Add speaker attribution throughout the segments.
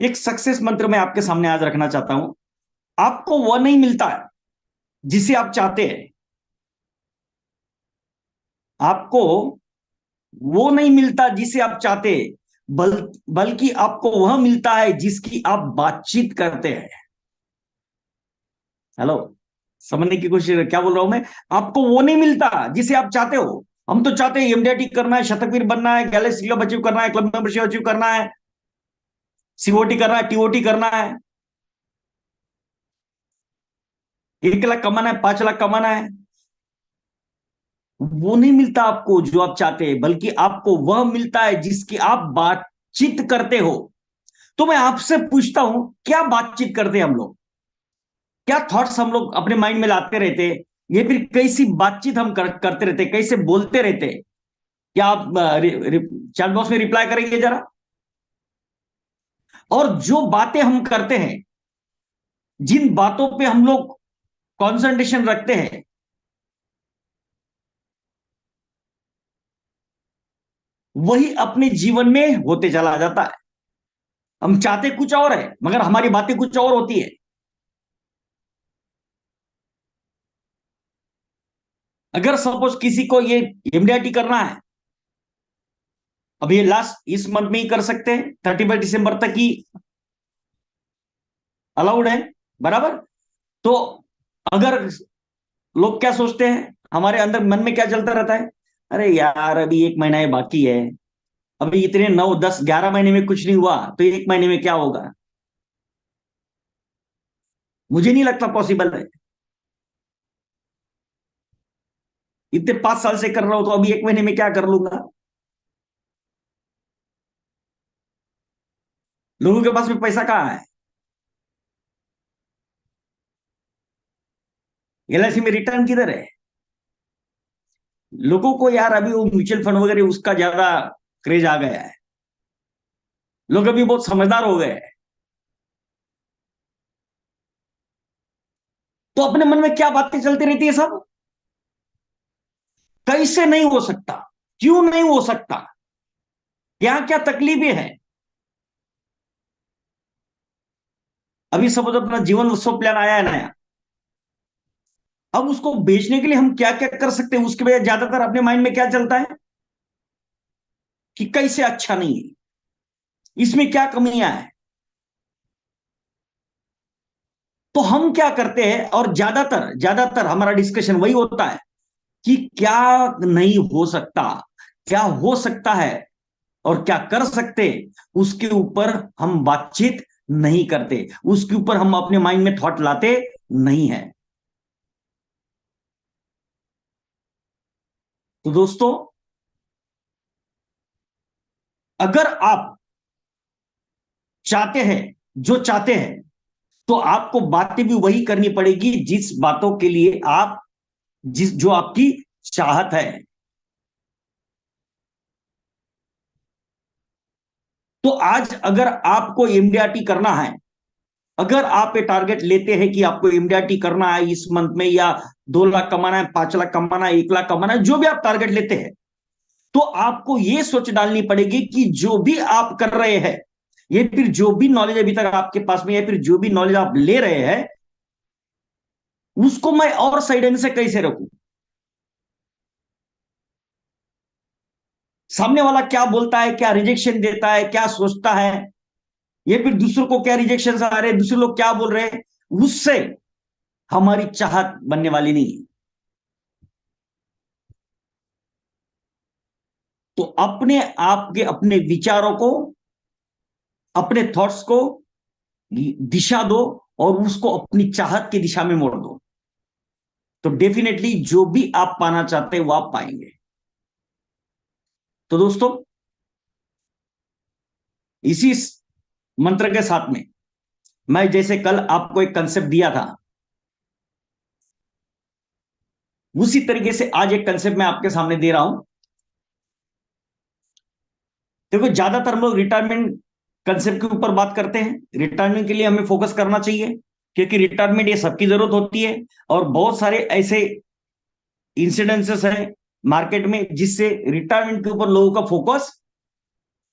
Speaker 1: एक सक्सेस मंत्र मैं आपके सामने आज रखना चाहता हूं। आपको वह नहीं मिलता जिसे आप चाहते हैं। आपको वो नहीं मिलता जिसे आप चाहते हैं, बल्कि आपको वह मिलता है जिसकी आप बातचीत करते हैं। हेलो, समझने की कोशिश, क्या बोल रहा हूं मैं? आपको वो नहीं मिलता जिसे आप चाहते हो। हम तो चाहते हैं एमडीआईटी करना है, शतकवीर बनना है, गैलेक्सी क्लब अचीव करना है, क्लब मेंबरशिप अचीव करना है, सीओटी करना है, टीओटी करना है, 1 लाख कमाना है, 5 लाख कमाना है। वो नहीं मिलता आपको जो आप चाहते हैं, बल्कि आपको वह मिलता है जिसकी आप बातचीत करते हो। तो मैं आपसे पूछता हूं, क्या बातचीत करते हैं हम लोग? क्या थॉट्स हम लोग अपने माइंड में लाते रहते हैं? ये फिर कैसी बातचीत हम करते रहते, कैसे बोलते रहते? क्या आप चैट बॉक्स में रिप्लाई करेंगे जरा? और जो बातें हम करते हैं, जिन बातों पे हम लोग कंसंट्रेशन रखते हैं, वही अपने जीवन में होते चला जाता है। हम चाहते कुछ और है, मगर हमारी बातें कुछ और होती है। अगर सपोज किसी को ये एमडीआईटी करना है, अब ये लास्ट इस मंथ में ही कर सकते हैं, 31 दिसंबर तक ही अलाउड है, बराबर? तो अगर लोग क्या सोचते हैं, हमारे अंदर मन में क्या चलता रहता है? अरे यार, अभी 1 महीना ही बाकी है, अभी इतने 9 10 11 महीने में कुछ नहीं हुआ, तो 1 महीने में क्या होगा? मुझे नहीं लगता पॉसिबल है। इतने 5 साल से कर रहा हूं, तो अभी 1 महीने में क्या कर लूंगा? लोगों के पास में पैसा कहाँ है? एलआईसी में रिटर्न किधर है? लोगों को यार अभी वो म्यूचुअल फंड वगैरह उसका ज्यादा क्रेज आ गया है। लोग अभी बहुत समझदार हो गए हैं। तो अपने मन में क्या बातें चलती रहती है सब? कैसे नहीं हो सकता? क्यों नहीं हो सकता? क्या क्या तकलीफें हैं? अभी सपोज अपना जीवन उत्सव प्लान आया है नया, अब उसको बेचने के लिए हम क्या क्या कर सकते हैं? उसके बजाय ज्यादातर अपने माइंड में क्या चलता है कि कैसे अच्छा नहीं है, इसमें क्या कमियां हैं। तो हम क्या करते हैं, और ज्यादातर ज्यादातर हमारा डिस्कशन वही होता है कि क्या नहीं हो सकता, क्या हो सकता है, और क्या कर सकते, उसके ऊपर हम बातचीत नहीं करते, उसके ऊपर हम अपने माइंड में थॉट लाते नहीं है। तो दोस्तों, अगर आप चाहते हैं जो चाहते हैं, तो आपको बातें भी वही करनी पड़ेगी जिस बातों के लिए आप, जिस जो आपकी चाहत है। तो आज अगर आपको एमडीआरटी करना है, अगर आप ये टारगेट लेते हैं कि आपको एमडीआरटी करना है इस मंथ में, या 2 लाख कमाना है, 5 लाख कमाना है, 1 लाख कमाना है, जो भी आप टारगेट लेते हैं, तो आपको ये सोच डालनी पड़ेगी कि जो भी आप कर रहे हैं, ये फिर जो भी नॉलेज अभी तक आपके पास में, या फिर जो भी नॉलेज आप ले रहे हैं, उसको मैं और साइड एंड से कैसे रखूं? सामने वाला क्या बोलता है, क्या रिजेक्शन देता है, क्या सोचता है, ये फिर दूसरों को क्या रिजेक्शन आ रहे हैं, दूसरे लोग क्या बोल रहे हैं, उससे हमारी चाहत बनने वाली नहीं है। तो अपने आप के अपने विचारों को, अपने थॉट्स को दिशा दो, और उसको अपनी चाहत की दिशा में मोड़ दो। तो डेफिनेटली जो भी आप पाना चाहते हैं वो आप पाएंगे। तो दोस्तों, इसी मंत्र के साथ में, मैं जैसे कल आपको एक कंसेप्ट दिया था, उसी तरीके से आज एक कंसेप्ट मैं आपके सामने दे रहा हूं। देखो, ज्यादातर लोग रिटायरमेंट कंसेप्ट के ऊपर बात करते हैं, रिटायरमेंट के लिए हमें फोकस करना चाहिए, क्योंकि रिटायरमेंट ये सबकी जरूरत होती है। और बहुत सारे ऐसे इंसिडेंसेस हैं मार्केट में जिससे रिटायरमेंट के ऊपर लोगों का फोकस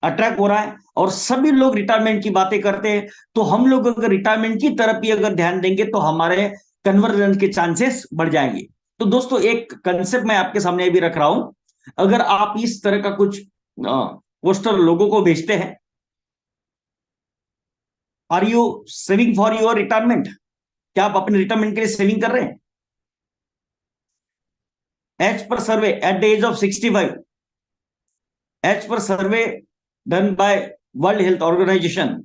Speaker 1: अट्रैक्ट हो रहा है, और सभी लोग रिटायरमेंट की बातें करते हैं। तो हम लोग अगर रिटायरमेंट की तरफ ही अगर ध्यान देंगे तो हमारे कन्वर्जन के चांसेस बढ़ जाएंगे। तो दोस्तों एक कंसेप्ट मैं आपके सामने भी रख रहा हूं, अगर आप इस तरह का कुछ पोस्टर लोगों को भेजते हैं, are you saving for your retirement, क्या आप अपने रिटायरमेंट के लिए सेविंग कर रहे हैं? एज पर survey at the age of 65, age पर survey done by World Health Organization,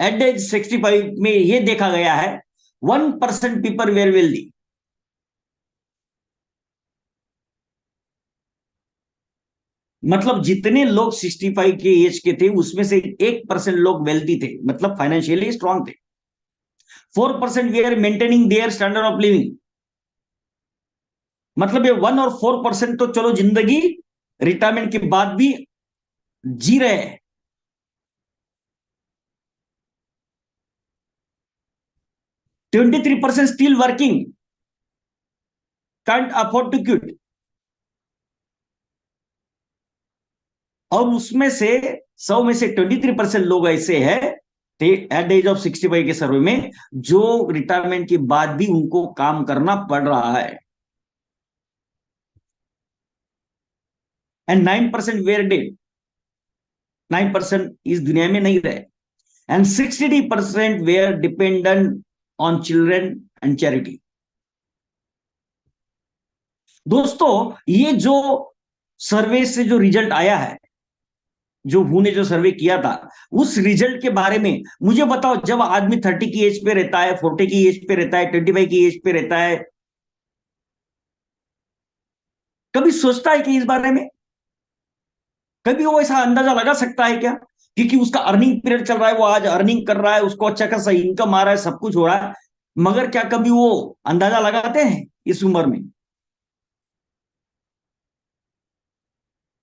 Speaker 1: at the age 65 में यह देखा गया है 1% पीपल वेर वेल्दी। मतलब जितने लोग 65 के एज के थे उसमें से 1% लोग वेल्थी थे, मतलब फाइनेंशियली स्ट्रांग थे। 4% we are maintaining their standard of living. मतलब ये 1 और 4% तो चलो जिंदगी रिटायरमेंट के बाद भी जी रहे हैं। 23% still working, can't afford to quit. और उसमें से 100 में से 23% लोग ऐसे हैं एट द एज ऑफ 65 के सर्वे में जो रिटायरमेंट के बाद भी उनको काम करना पड़ रहा है। एंड 9% वेयर डेड, 9% इस दुनिया में नहीं रहे। And 60% were dependent on children and charity. दोस्तों ये जो सर्वे से जो रिजल्ट आया है, जो हु ने जो सर्वे किया था, उस रिजल्ट के बारे में मुझे बताओ। जब आदमी 30 की एज पे रहता है, 40 की एज पे रहता है, 25 की एज पे रहता है, कभी सोचता है कि इस बारे में कभी वो ऐसा अंदाजा लगा सकता है क्या? क्योंकि उसका अर्निंग पीरियड चल रहा है, वो आज अर्निंग कर रहा है, उसको अच्छा खासा इनकम आ रहा है, सब कुछ हो रहा है, मगर क्या कभी वो अंदाजा लगाते हैं इस उम्र में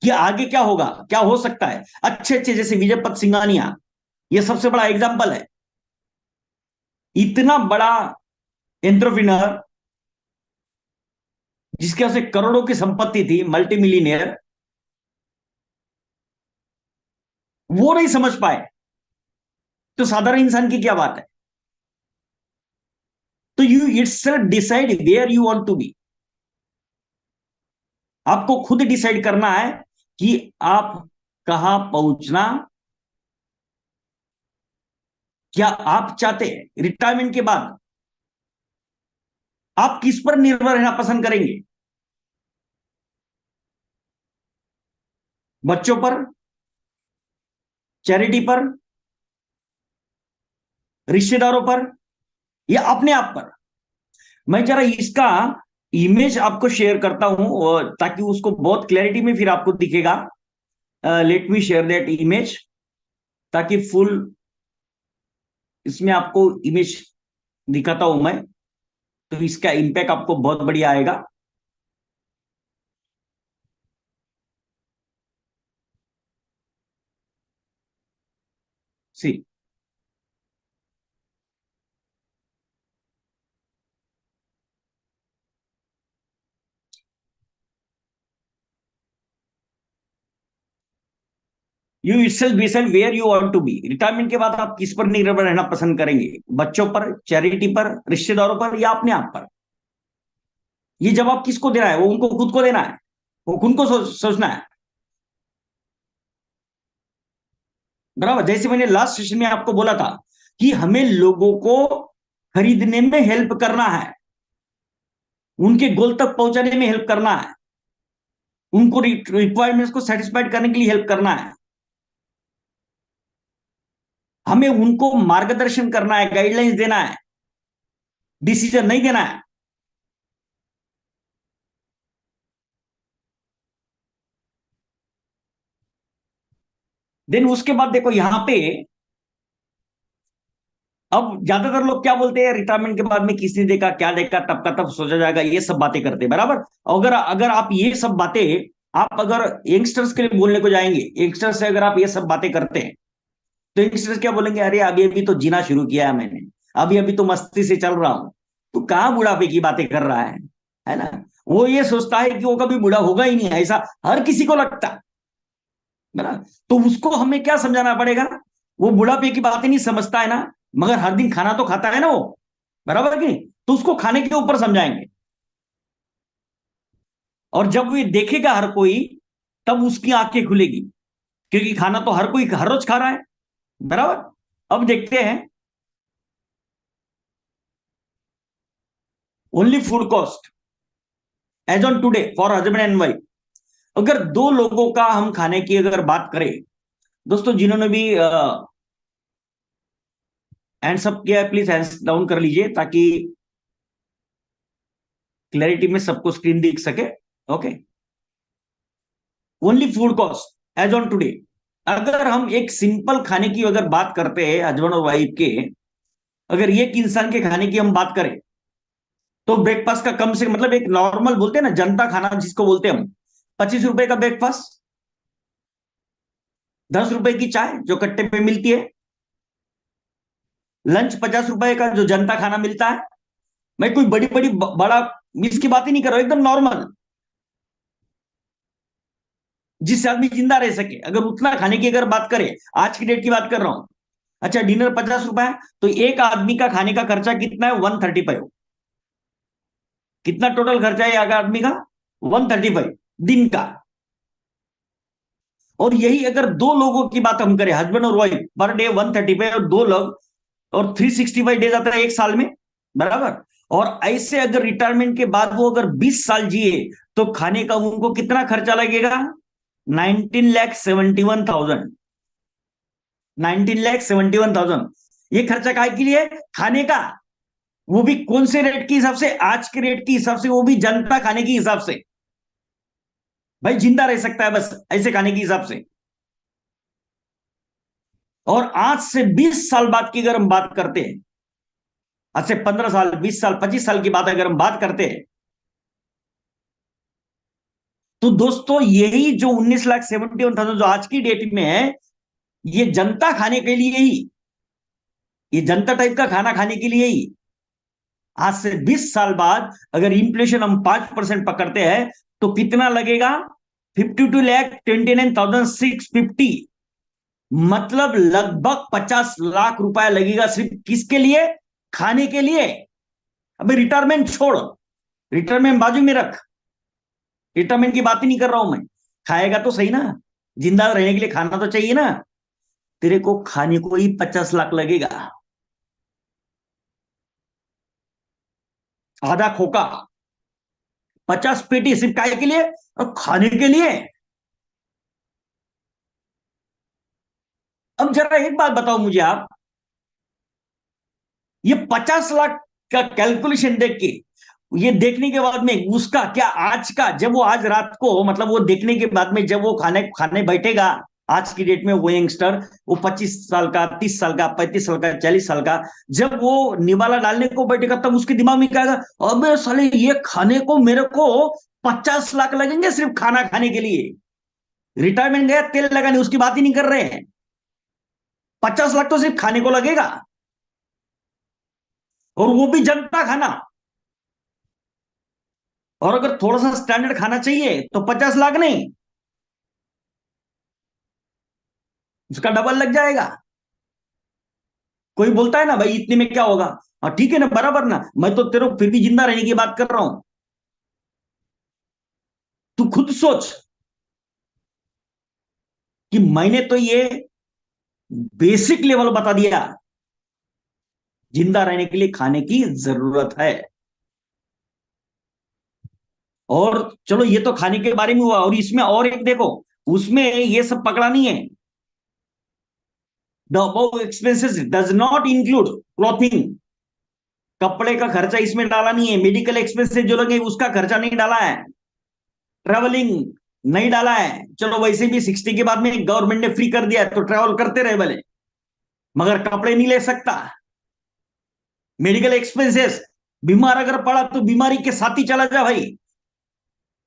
Speaker 1: कि आगे क्या होगा, क्या हो सकता है? अच्छे अच्छे जैसे विजय पथ सिंघानिया, ये सबसे बड़ा एग्जाम्पल है। इतना बड़ा एंटरप्रेन्योर जिसके पास करोड़ों की संपत्ति थी, मल्टी मिलीनियर, वो नहीं समझ पाए तो साधारण इंसान की क्या बात है? तो you itself decide where you want to be. आपको खुद डिसाइड करना है कि आप कहां पहुंचना, क्या आप चाहते हैं रिटायरमेंट के बाद आप किस पर निर्भर रहना पसंद करेंगे? बच्चों पर, चैरिटी पर, रिश्तेदारों पर, या अपने आप पर? मैं जरा इसका इमेज आपको शेयर करता हूं ताकि उसको बहुत क्लैरिटी में फिर आपको दिखेगा। Late me share that image, ताकि फुल इसमें आपको इमेज दिखाता हूं मैं, तो इसका इंपैक्ट आपको बहुत बढ़िया आएगा। See, you itself decide where you want to be. Retirement के बाद आप किस पर निर्भर रहना पसंद करेंगे? बच्चों पर, चैरिटी पर, रिश्तेदारों पर, या अपने आप पर? ये जवाब किसको देना है? वो उनको खुद को देना है, वो खुद को सोचना है। बराबर, जैसे मैंने लास्ट सेशन में आपको बोला था कि हमें लोगों को खरीदने में हेल्प करना है, उनके गोल तक पहुंचाने में हेल्प करना है, उनको रिक्वायरमेंट्स को सेटिस्फाइड करने के लिए हेल्प करना है, हमें उनको मार्गदर्शन करना है, गाइडलाइंस देना है, डिसीजन नहीं देना है। देन उसके बाद देखो यहां पे, अब ज्यादातर लोग क्या बोलते हैं, रिटायरमेंट के बाद में किसने देखा क्या देखा, तब का तब सोचा जाएगा, ये सब बातें करते हैं। बराबर, अगर अगर आप ये सब बातें आप अगर यंगस्टर्स के लिए बोलने को जाएंगे, यंगस्टर्स से अगर आप ये सब बातें करते हैं, तो यंगस्टर्स क्या बोलेंगे? अरे अभी अभी तो जीना शुरू किया है मैंने, अभी अभी तो मस्ती से चल रहा हूं, तो कहां बुढ़ापे की बातें कर रहा है ना? वो ये सोचता है कि वो कभी बूढ़ा होगा ही नहीं, ऐसा हर किसी को लगता है। ना। तो उसको हमें क्या समझाना पड़ेगा, वो बुढ़ापे की बातें नहीं समझता है ना, मगर हर दिन खाना तो खाता है ना वो, बराबर कि नहीं, तो उसको खाने के ऊपर समझाएंगे। और जब वो देखेगा हर कोई, तब उसकी आंखें खुलेगी, क्योंकि खाना तो हर कोई हर रोज खा रहा है, बराबर। अब देखते हैं only food cost as on today for husband and wife. अगर दो लोगों का हम खाने की अगर बात करें, दोस्तों जिन्होंने भी हैंड्स अप किया है प्लीज हैंड्स डाउन कर लीजिए, ताकि क्लैरिटी में सबको स्क्रीन दिख सके। Okay, only food cost as on today, अगर हम एक सिंपल खाने की अगर बात करते हैं हस्बैंड और वाइफ के, अगर एक इंसान के खाने की हम बात करें, तो ब्रेकफास्ट का कम से मतलब एक नॉर्मल बोलते हैं ना जनता खाना जिसको बोलते हैं हम, 25 रुपए का ब्रेकफास्ट, 10 रुपए की चाय जो कट्टे पे मिलती है, लंच 50 रुपए का जो जनता खाना मिलता है। मैं कोई बड़ी बड़ी बड़ा इसकी बात ही नहीं कर रहा हूं, एकदम नॉर्मल, जिससे आदमी जिंदा रह सके, अगर उतना खाने की अगर बात करें, आज की डेट की बात कर रहा हूं। अच्छा, डिनर 50 रुपए है, तो एक आदमी का खाने का खर्चा कितना है, 135। कितना टोटल खर्चा है एक आदमी का, 135 दिन का। और यही अगर दो लोगों की बात हम करें, हस्बैंड और वाइफ, पर डे 135, और दो लोग, और 365 डेज आता है एक साल में, बराबर। और ऐसे अगर रिटायरमेंट के बाद वो अगर 20 साल जिए, तो खाने का उनको कितना खर्चा लगेगा, 19,71,000। 19,71,000। ये खर्चा काय के लिए, खाने का। वो भी कौन से रेट के हिसाब से, आज के रेट के हिसाब से, वो भी जनता खाने के हिसाब से। भाई जिंदा रह सकता है बस ऐसे खाने के हिसाब से। और आज से 20 साल बाद की अगर हम बात करते हैं, आज से 15 साल, 20 साल, 25 साल की बात अगर हम बात करते हैं, तो दोस्तों यही जो 19,71,000 जो आज की डेट में है, ये जनता खाने के लिए ही, ये जनता टाइप का खाना खाने के लिए ही। आज से 20 साल बाद अगर इन्फ्लेशन हम 5% पकड़ते हैं, तो कितना लगेगा, 52,29,650। मतलब लगभग 50 लाख रुपए लगेगा सिर्फ किसके लिए, खाने के लिए। अभी रिटायरमेंट छोड़, रिटायरमेंट बाजू में रख, रिटायरमेंट की बात ही नहीं कर रहा हूं मैं। खाएगा तो सही ना, जिंदा रहने के लिए खाना तो चाहिए ना। तेरे को खाने को ही 50 लाख लगेगा, आधा खोका, 50 पेटी सिर्फ काय के लिए, और खाने के लिए। अब जरा एक बात बताओ मुझे आप, ये 50 लाख का कैलकुलेशन देख के, ये देखने के बाद में उसका क्या आज का, जब वो आज रात को मतलब वो देखने के बाद में जब वो खाने खाने बैठेगा, आज की डेट में वो यंगस्टर, वो 25 साल का, 30 साल का, 35 साल का, 40 साल का, जब वो निवाला डालने को बैठेगा, तब उसके दिमाग में क्या आएगा, अबे साले ये खाने को मेरे को 50 लाख लगेंगे सिर्फ खाना खाने के लिए। रिटायरमेंट गया तेल लगाने, उसकी बात ही नहीं कर रहे हैं, 50 लाख तो सिर्फ खाने को लगेगा, और वो भी जनता खाना। और अगर थोड़ा सा स्टैंडर्ड खाना चाहिए तो 50 लाख नहीं, उसका डबल लग जाएगा। कोई बोलता है ना भाई इतने में क्या होगा, हाँ ठीक है ना, बराबर ना, मैं तो तेरे को फिर भी जिंदा रहने की बात कर रहा हूं। तू खुद सोच कि मैंने तो ये बेसिक लेवल बता दिया, जिंदा रहने के लिए खाने की जरूरत है। और चलो ये तो खाने के बारे में हुआ, और इसमें और एक देखो, उसमें ये सब पकड़ा नहीं है। The above expenses does not include clothing, कपड़े का खर्चा इसमें डाला नहीं है, मेडिकल एक्सपेंसेस जो लगे उसका खर्चा नहीं डाला है, ट्रेवलिंग नहीं डाला है। चलो वैसे भी 60 के बाद में गवर्नमेंट ने फ्री कर दिया तो ट्रेवल करते रहे भले, मगर कपड़े नहीं ले सकता। मेडिकल एक्सपेंसेस, बीमार अगर पड़ा तो बीमारी के साथ ही चला जा भाई,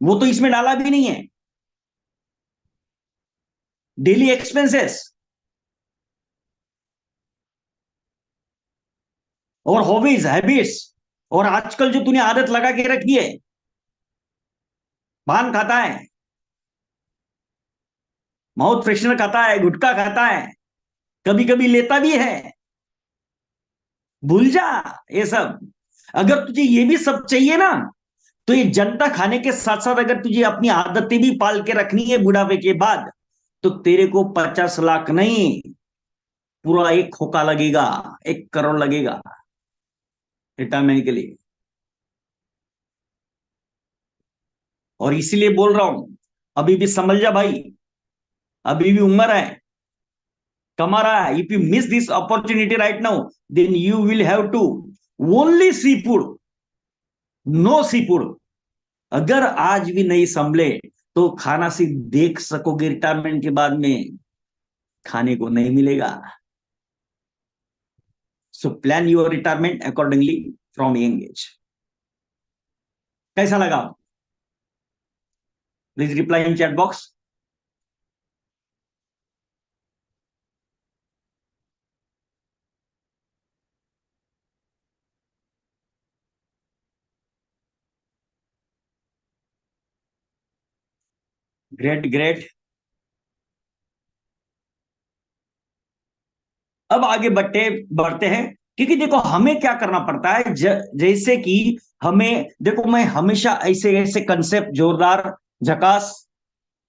Speaker 1: वो तो इसमें डाला भी नहीं है। डेली एक्सपेंसेस, और हॉबीज हैबिट्स, और आजकल जो तूने आदत लगा के रखी है, पान खाता है, माउथ फ्रेशनर खाता है, गुटखा खाता है, कभी कभी लेता भी है। भूल जा ये सब। अगर तुझे ये भी सब चाहिए ना, तो ये जनता खाने के साथ साथ अगर तुझे अपनी आदतें भी पाल के रखनी है बुढ़ापे के बाद, तो तेरे को 50 लाख नहीं, पूरा एक खोखा लगेगा, 1 करोड़ लगेगा रिटायरमेंट के लिए। और इसीलिए बोल रहा हूं, अभी भी समझ जा भाई, अभी भी उम्र है, कमा रहा है। If you miss this opportunity right now, then you will have to only see food, no seafood. अगर आज भी नहीं संभले तो खाना सिर्फ देख सकोगे, रिटायरमेंट के बाद में खाने को नहीं मिलेगा। So plan your retirement accordingly from young age. कैसा लगा? Please reply in chat box. Great great. अब आगे बढ़ते हैं, क्योंकि देखो हमें क्या करना पड़ता है, जैसे कि हमें देखो, मैं हमेशा ऐसे ऐसे कंसेप्ट जोरदार, झकास,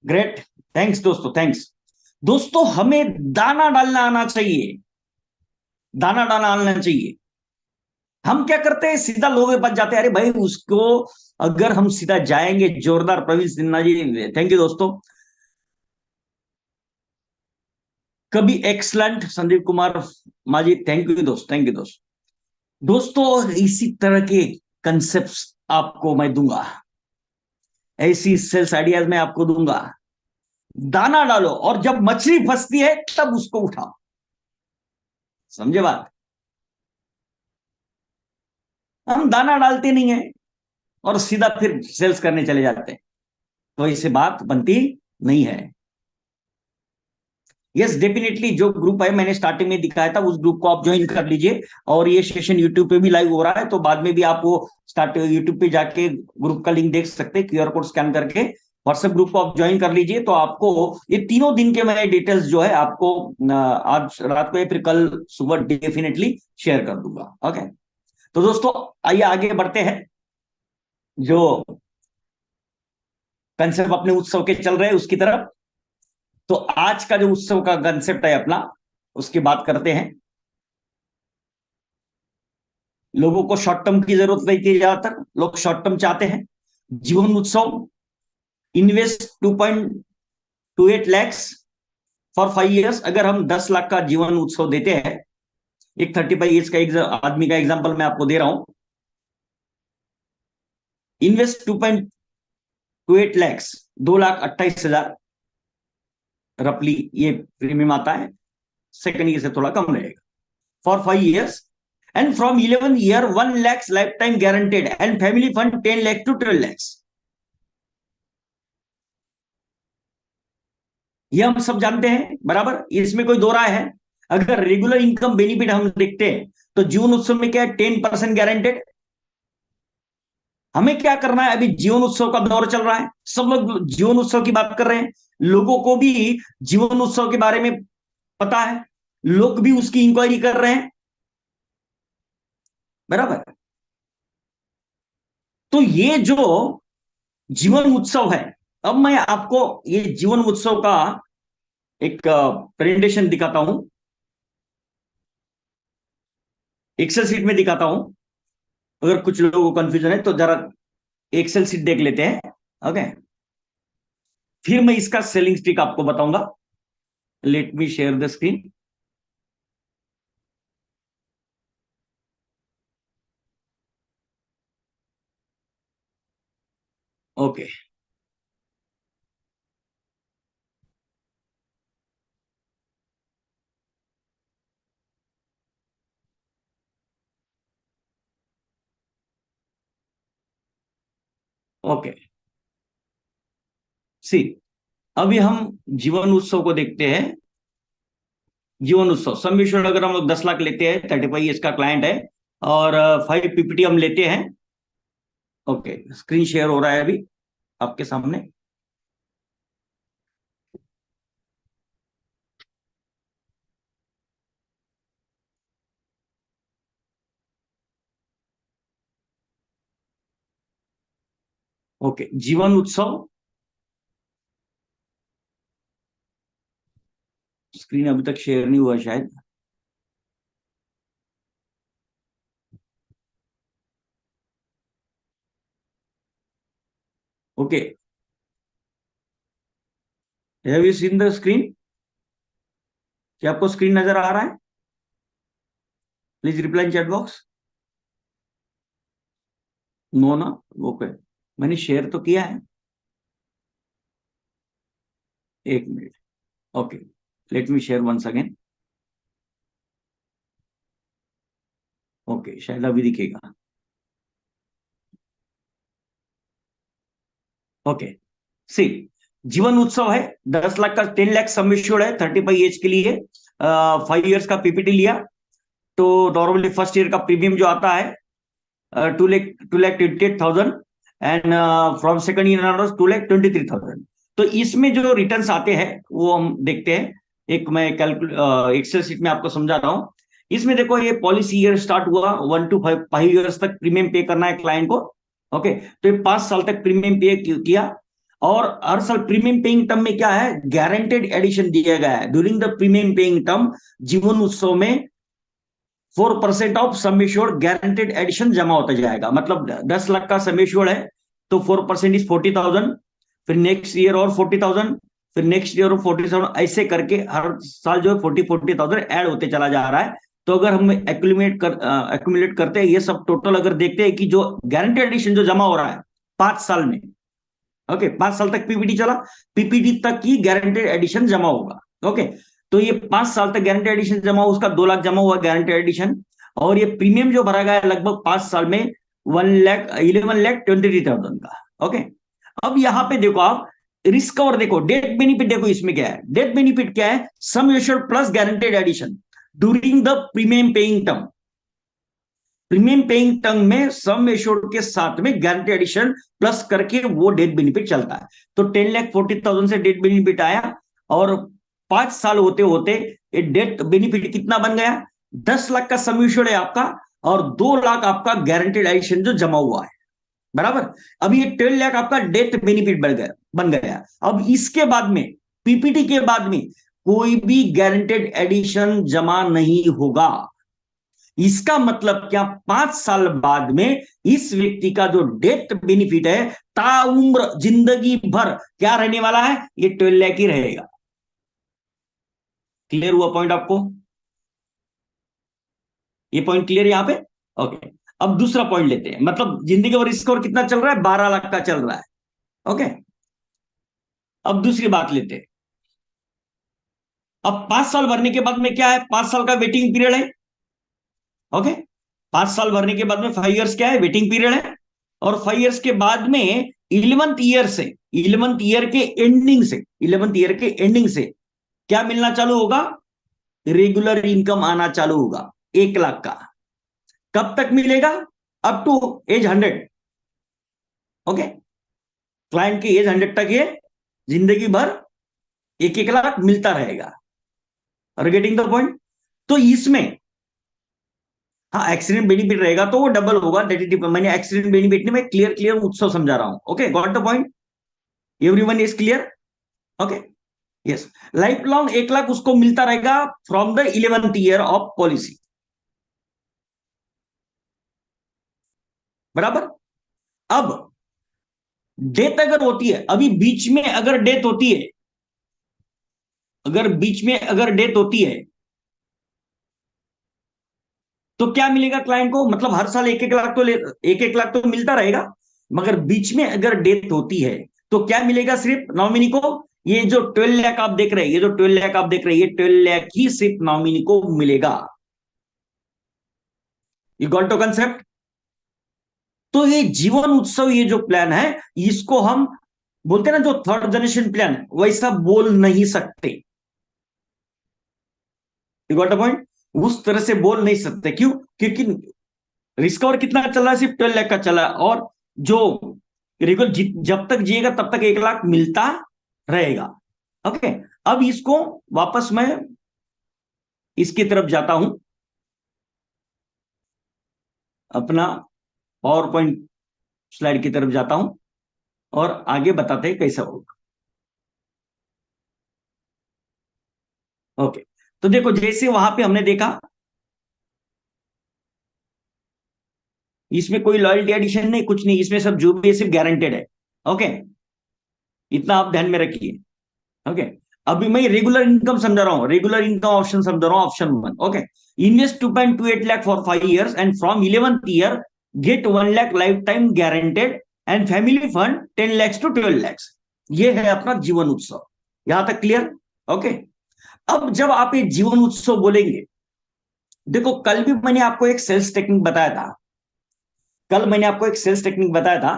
Speaker 1: ग्रेट, थैंक्स दोस्तों, थैंक्स। दोस्तों हमें दाना डालना आना चाहिए, दाना डालना आना चाहिए। हम क्या करते हैं, सीधा लोगों के पास जाते हैं, अरे भाई उसको, अगर हम सीधा जाएंगे, जोरदार, प्रवीण सिन्हा जी, थैंक यू दोस्तों। कभी एक्सलेंट संदीप कुमार माजी, थैंक यू दोस्त, थैंक यू दोस्त। दोस्तों इसी तरह के कंसेप्ट आपको मैं दूंगा, ऐसी सेल्स आइडियाज मैं आपको दूंगा। दाना डालो, और जब मछली फंसती है तब उसको उठाओ। समझे बात? हम दाना डालते नहीं है और सीधा फिर सेल्स करने चले जाते हैं, तो इससे बात बनती नहीं है। यस डेफिनेटली, जो ग्रुप है मैंने स्टार्टिंग में दिखाया था, उस ग्रुप को आप ज्वाइन कर लीजिए। और ये सेशन यूट्यूब पे भी लाइव हो रहा है, तो बाद में भी आप वो स्टार्ट यूट्यूब पे जाके ग्रुप का लिंक देख सकते हैं, QR कोड स्कैन करके व्हाट्सएप ग्रुप को आप ज्वाइन कर लीजिए। तो आपको ये तीनों दिन के मैं डिटेल्स जो है आपको आज रात को या फिर कल सुबह डेफिनेटली शेयर कर दूंगा। ओके, तो दोस्तों आइए आगे बढ़ते हैं। जो कंसेप्ट अपने उत्सव के चल रहे हैं उसकी तरफ, तो आज का जो उत्सव का कंसेप्ट है अपना, उसकी बात करते हैं। लोगों को शॉर्ट टर्म की जरूरत रहती है, ज्यादातर लोग शॉर्ट टर्म चाहते हैं। जीवन उत्सव, इन्वेस्ट 2.28 lakhs फॉर 5 years। अगर हम 10 लाख का जीवन उत्सव देते हैं, एक 35 years का एक आदमी का एग्जाम्पल मैं आपको दे रहा हूं। इन्वेस्ट 2.28 lakhs, 2,28,000 रफली ये प्रीमियम आता है। सेकंड ईयर से थोड़ा कम रहेगा, for 5 years। And from 11 year 1 lakhs life time guaranteed, and family fund 10 lakhs to 12 lakhs। ये हम सब जानते हैं बराबर, इसमें कोई दो राय है। अगर रेगुलर इनकम बेनिफिट हम देखते हैं, तो जीवन उत्सव में क्या है, 10% गारंटेड। हमें क्या करना है, अभी जीवन उत्सव का दौर चल रहा है, सब लोग जीवन उत्सव की बात कर रहे हैं, लोगों को भी जीवन उत्सव के बारे में पता है, लोग भी उसकी इंक्वायरी कर रहे हैं, बराबर। तो ये जो जीवन उत्सव है, अब मैं आपको ये जीवन उत्सव का एक प्रेजेंटेशन दिखाता हूं, एक्सेल सीट में दिखाता हूं। अगर कुछ लोगों को कंफ्यूजन है तो जरा एक्सेल सीट देख लेते हैं। ओके, फिर मैं इसका सेलिंग स्टिक आपको बताऊंगा। Let me share the screen. Okay, okay, see, अभी हम जीवन उत्सव को देखते हैं। जीवन उत्सव सम एश्योर्ड, अगर हम लोग 10 लाख लेते हैं, 35 years का क्लाइंट है, और 5 PPT हम लेते हैं। ओके, स्क्रीन शेयर हो रहा है अभी आपके सामने। ओके, जीवन उत्सव, स्क्रीन अभी तक शेयर नहीं हुआ शायद। Okay, have you seen the screen? क्या आपको स्क्रीन नजर आ रहा है? Please reply in chat box. No ना? ओके, मैंने शेयर तो किया है। एक minute. Okay, let me share once again. Okay, शायद अभी दिखेगा। ओके, सी, जीवन उत्सव है, 10 लाख का, 10 लाख सम एश्योर्ड है 35 एज के लिए। 5 इयर्स का पीपीटी लिया। तो नॉर्मली फर्स्ट ईयर का प्रीमियम जो आता है 2,28,000, and from second year onwards 2,23,000। तो इसमें जो रिटर्न्स आते हैं वो हम देखते हैं। एक मैं एक्सेल शीट में आपको समझा रहा हूँ। इसमें देखो, ये पॉलिसी ईयर स्टार्ट हुआ 1 to 5 ईयर्स तक प्रीमियम पे करना है क्लाइंट को। ओके, तो ये 5 साल तक प्रीमियम पे किया। और हर साल प्रीमियम पेइंग टर्म में क्या है, गारंटेड एडिशन दिया गया है। During the premium paying term, Jeevan Utsav में 4% of sum assured guaranteed addition जमा होता जाएगा। मतलब 10 लाख का सम एश्योर्ड है, तो 4% इज 40,000। फिर नेक्स्ट ईयर और 40,000, फिर नेक्स्ट ईयर और 40,000, ऐसे करके हर साल जो है 40,000 ऐड होते चला जा रहा है। तो अगर हम एक्यूमुलेट करते हैं ये सब टोटल, अगर देखते हैं कि जो गारंटेड एडिशन जो जमा हो रहा है 5 साल में, ओके, 5 साल तक पीपीटी चला, पीपीटी तक की गारंटेड एडिशन जमा होगा। ओके, तो ये 5 साल तक गारंटेड एडिशन जमा, उसका 2 लाख जमा हुआ गारंटेड एडिशन। और ये प्रीमियम जो भरा गया है लगभग 5 साल में 1,11,23,000 का। ओके, अब यहां पे देखो आप, रिस्क और देखो डेथ बेनिफिट, देखो इसमें क्या है, डेथ बेनिफिट क्या है, sum assured plus guaranteed addition during the premium paying term. Premium paying term में सम एश्योर्ड के साथ में गारंटी एडिशन प्लस करके वो डेथ बेनिफिट चलता है। तो 10,40,000 से डेथ बेनिफिट आया, और 5 साल होते होते ये डेथ बेनिफिट कितना बन गया, 10 लाख का सम एश्योर्ड है आपका, और 2 लाख आपका गारंटेड एडिशन जो जमा हुआ है, बराबर। अब ये 10 लाख आपका डेथ बेनिफिट बन गया। अब इसके बाद में, पीपीटी के बाद में कोई भी गारंटेड एडिशन जमा नहीं होगा। इसका मतलब क्या, 5 साल बाद में इस व्यक्ति का जो डेथ बेनिफिट है ताउम्र जिंदगी भर क्या रहने वाला है, ये 12 लाख ही रहेगा। क्लियर हुआ पॉइंट आपको? ये पॉइंट क्लियर यहां पे? ओके, अब दूसरा पॉइंट लेते हैं। मतलब जिंदगी भर स्कोर कितना चल रहा है, 12 लाख का चल रहा है। ओके, अब दूसरी बात लेते हैं। अब 5 साल भरने के बाद में क्या है, 5 साल का वेटिंग पीरियड है। ओके, 5 साल भरने के बाद में 5 इयर्स क्या है, वेटिंग पीरियड है। और 5 इयर्स के बाद में 11th ईयर से, 11th ईयर के एंडिंग से, 11th ईयर के एंडिंग से क्या मिलना चालू होगा, रेगुलर इनकम आना चालू होगा 1 लाख का। कब तक मिलेगा, up to age 100। Okay, client की एज 100 तक ये जिंदगी भर 1-1 लाख मिलता रहेगा। और गेटिंग द पॉइंट? तो इसमें, हाँ, एक्सीडेंट बेनिफिट रहेगा तो वो डबल होगा, मैंने एक्सीडेंट बेनिफिट नहीं, मैं क्लियर क्लियर उत्सव समझा रहा हूं। Okay, got the point? Everyone is clear? Okay, yes. Life long 1 lakh उसको मिलता रहेगा from the 11th year of policy, बराबर। अब डेथ अगर होती है, अभी बीच में अगर डेथ होती है, अगर बीच में अगर डेथ होती है, तो क्या मिलेगा क्लाइंट को, मतलब हर साल 1-1 लाख तो 1-1 लाख तो मिलता रहेगा, मगर बीच में अगर डेथ होती है तो क्या मिलेगा सिर्फ नॉमिनी को, ये जो 12 लाख आप देख रहे हैं, ये जो 12 लाख आप देख रहे हैं, ये 12 लाख ही सिर्फ नॉमिनी को मिलेगा। You got the concept? तो ये जीवन उत्सव, ये जो प्लान है, इसको हम बोलते हैं ना, जो थर्ड जनरेशन प्लान, वैसा बोल नहीं सकते। You got the point? उस तरह से बोल नहीं सकते, क्यों? क्योंकि रिस्क कितना चल रहा है, सिर्फ 12 लाख का चला है। और जो रेगुलर जब तक जिएगा तब तक 1 लाख मिलता रहेगा। ओके, अब इसको वापस मैं इसकी तरफ जाता हूं, अपना पावर पॉइंट स्लाइड की तरफ जाता हूं। और आगे बताते हैं कैसा होगा। ओके, तो देखो जैसे वहां पे हमने देखा, इसमें कोई लॉयल्टी एडिशन नहीं, कुछ नहीं, इसमें सब जो भी है सिर्फ गारंटेड है। ओके, इतना आप ध्यान में रखिए। ओके, अभी मैं रेगुलर इनकम समझा रहा हूं, रेगुलर इनकम ऑप्शन समझा रहा हूं, option 1। Okay, invest 2.28 lakh for 5 years and from 11th year get 1 lakh life time guaranteed and family fund 10 lakhs to 12 lakhs। ये है अपना जीवन उत्सव। यहां तक क्लियर? ओके, अब जब आप ये जीवन उत्सव बोलेंगे, देखो कल भी मैंने आपको एक सेल्स टेक्निक बताया था, कल मैंने आपको एक सेल्स टेक्निक बताया था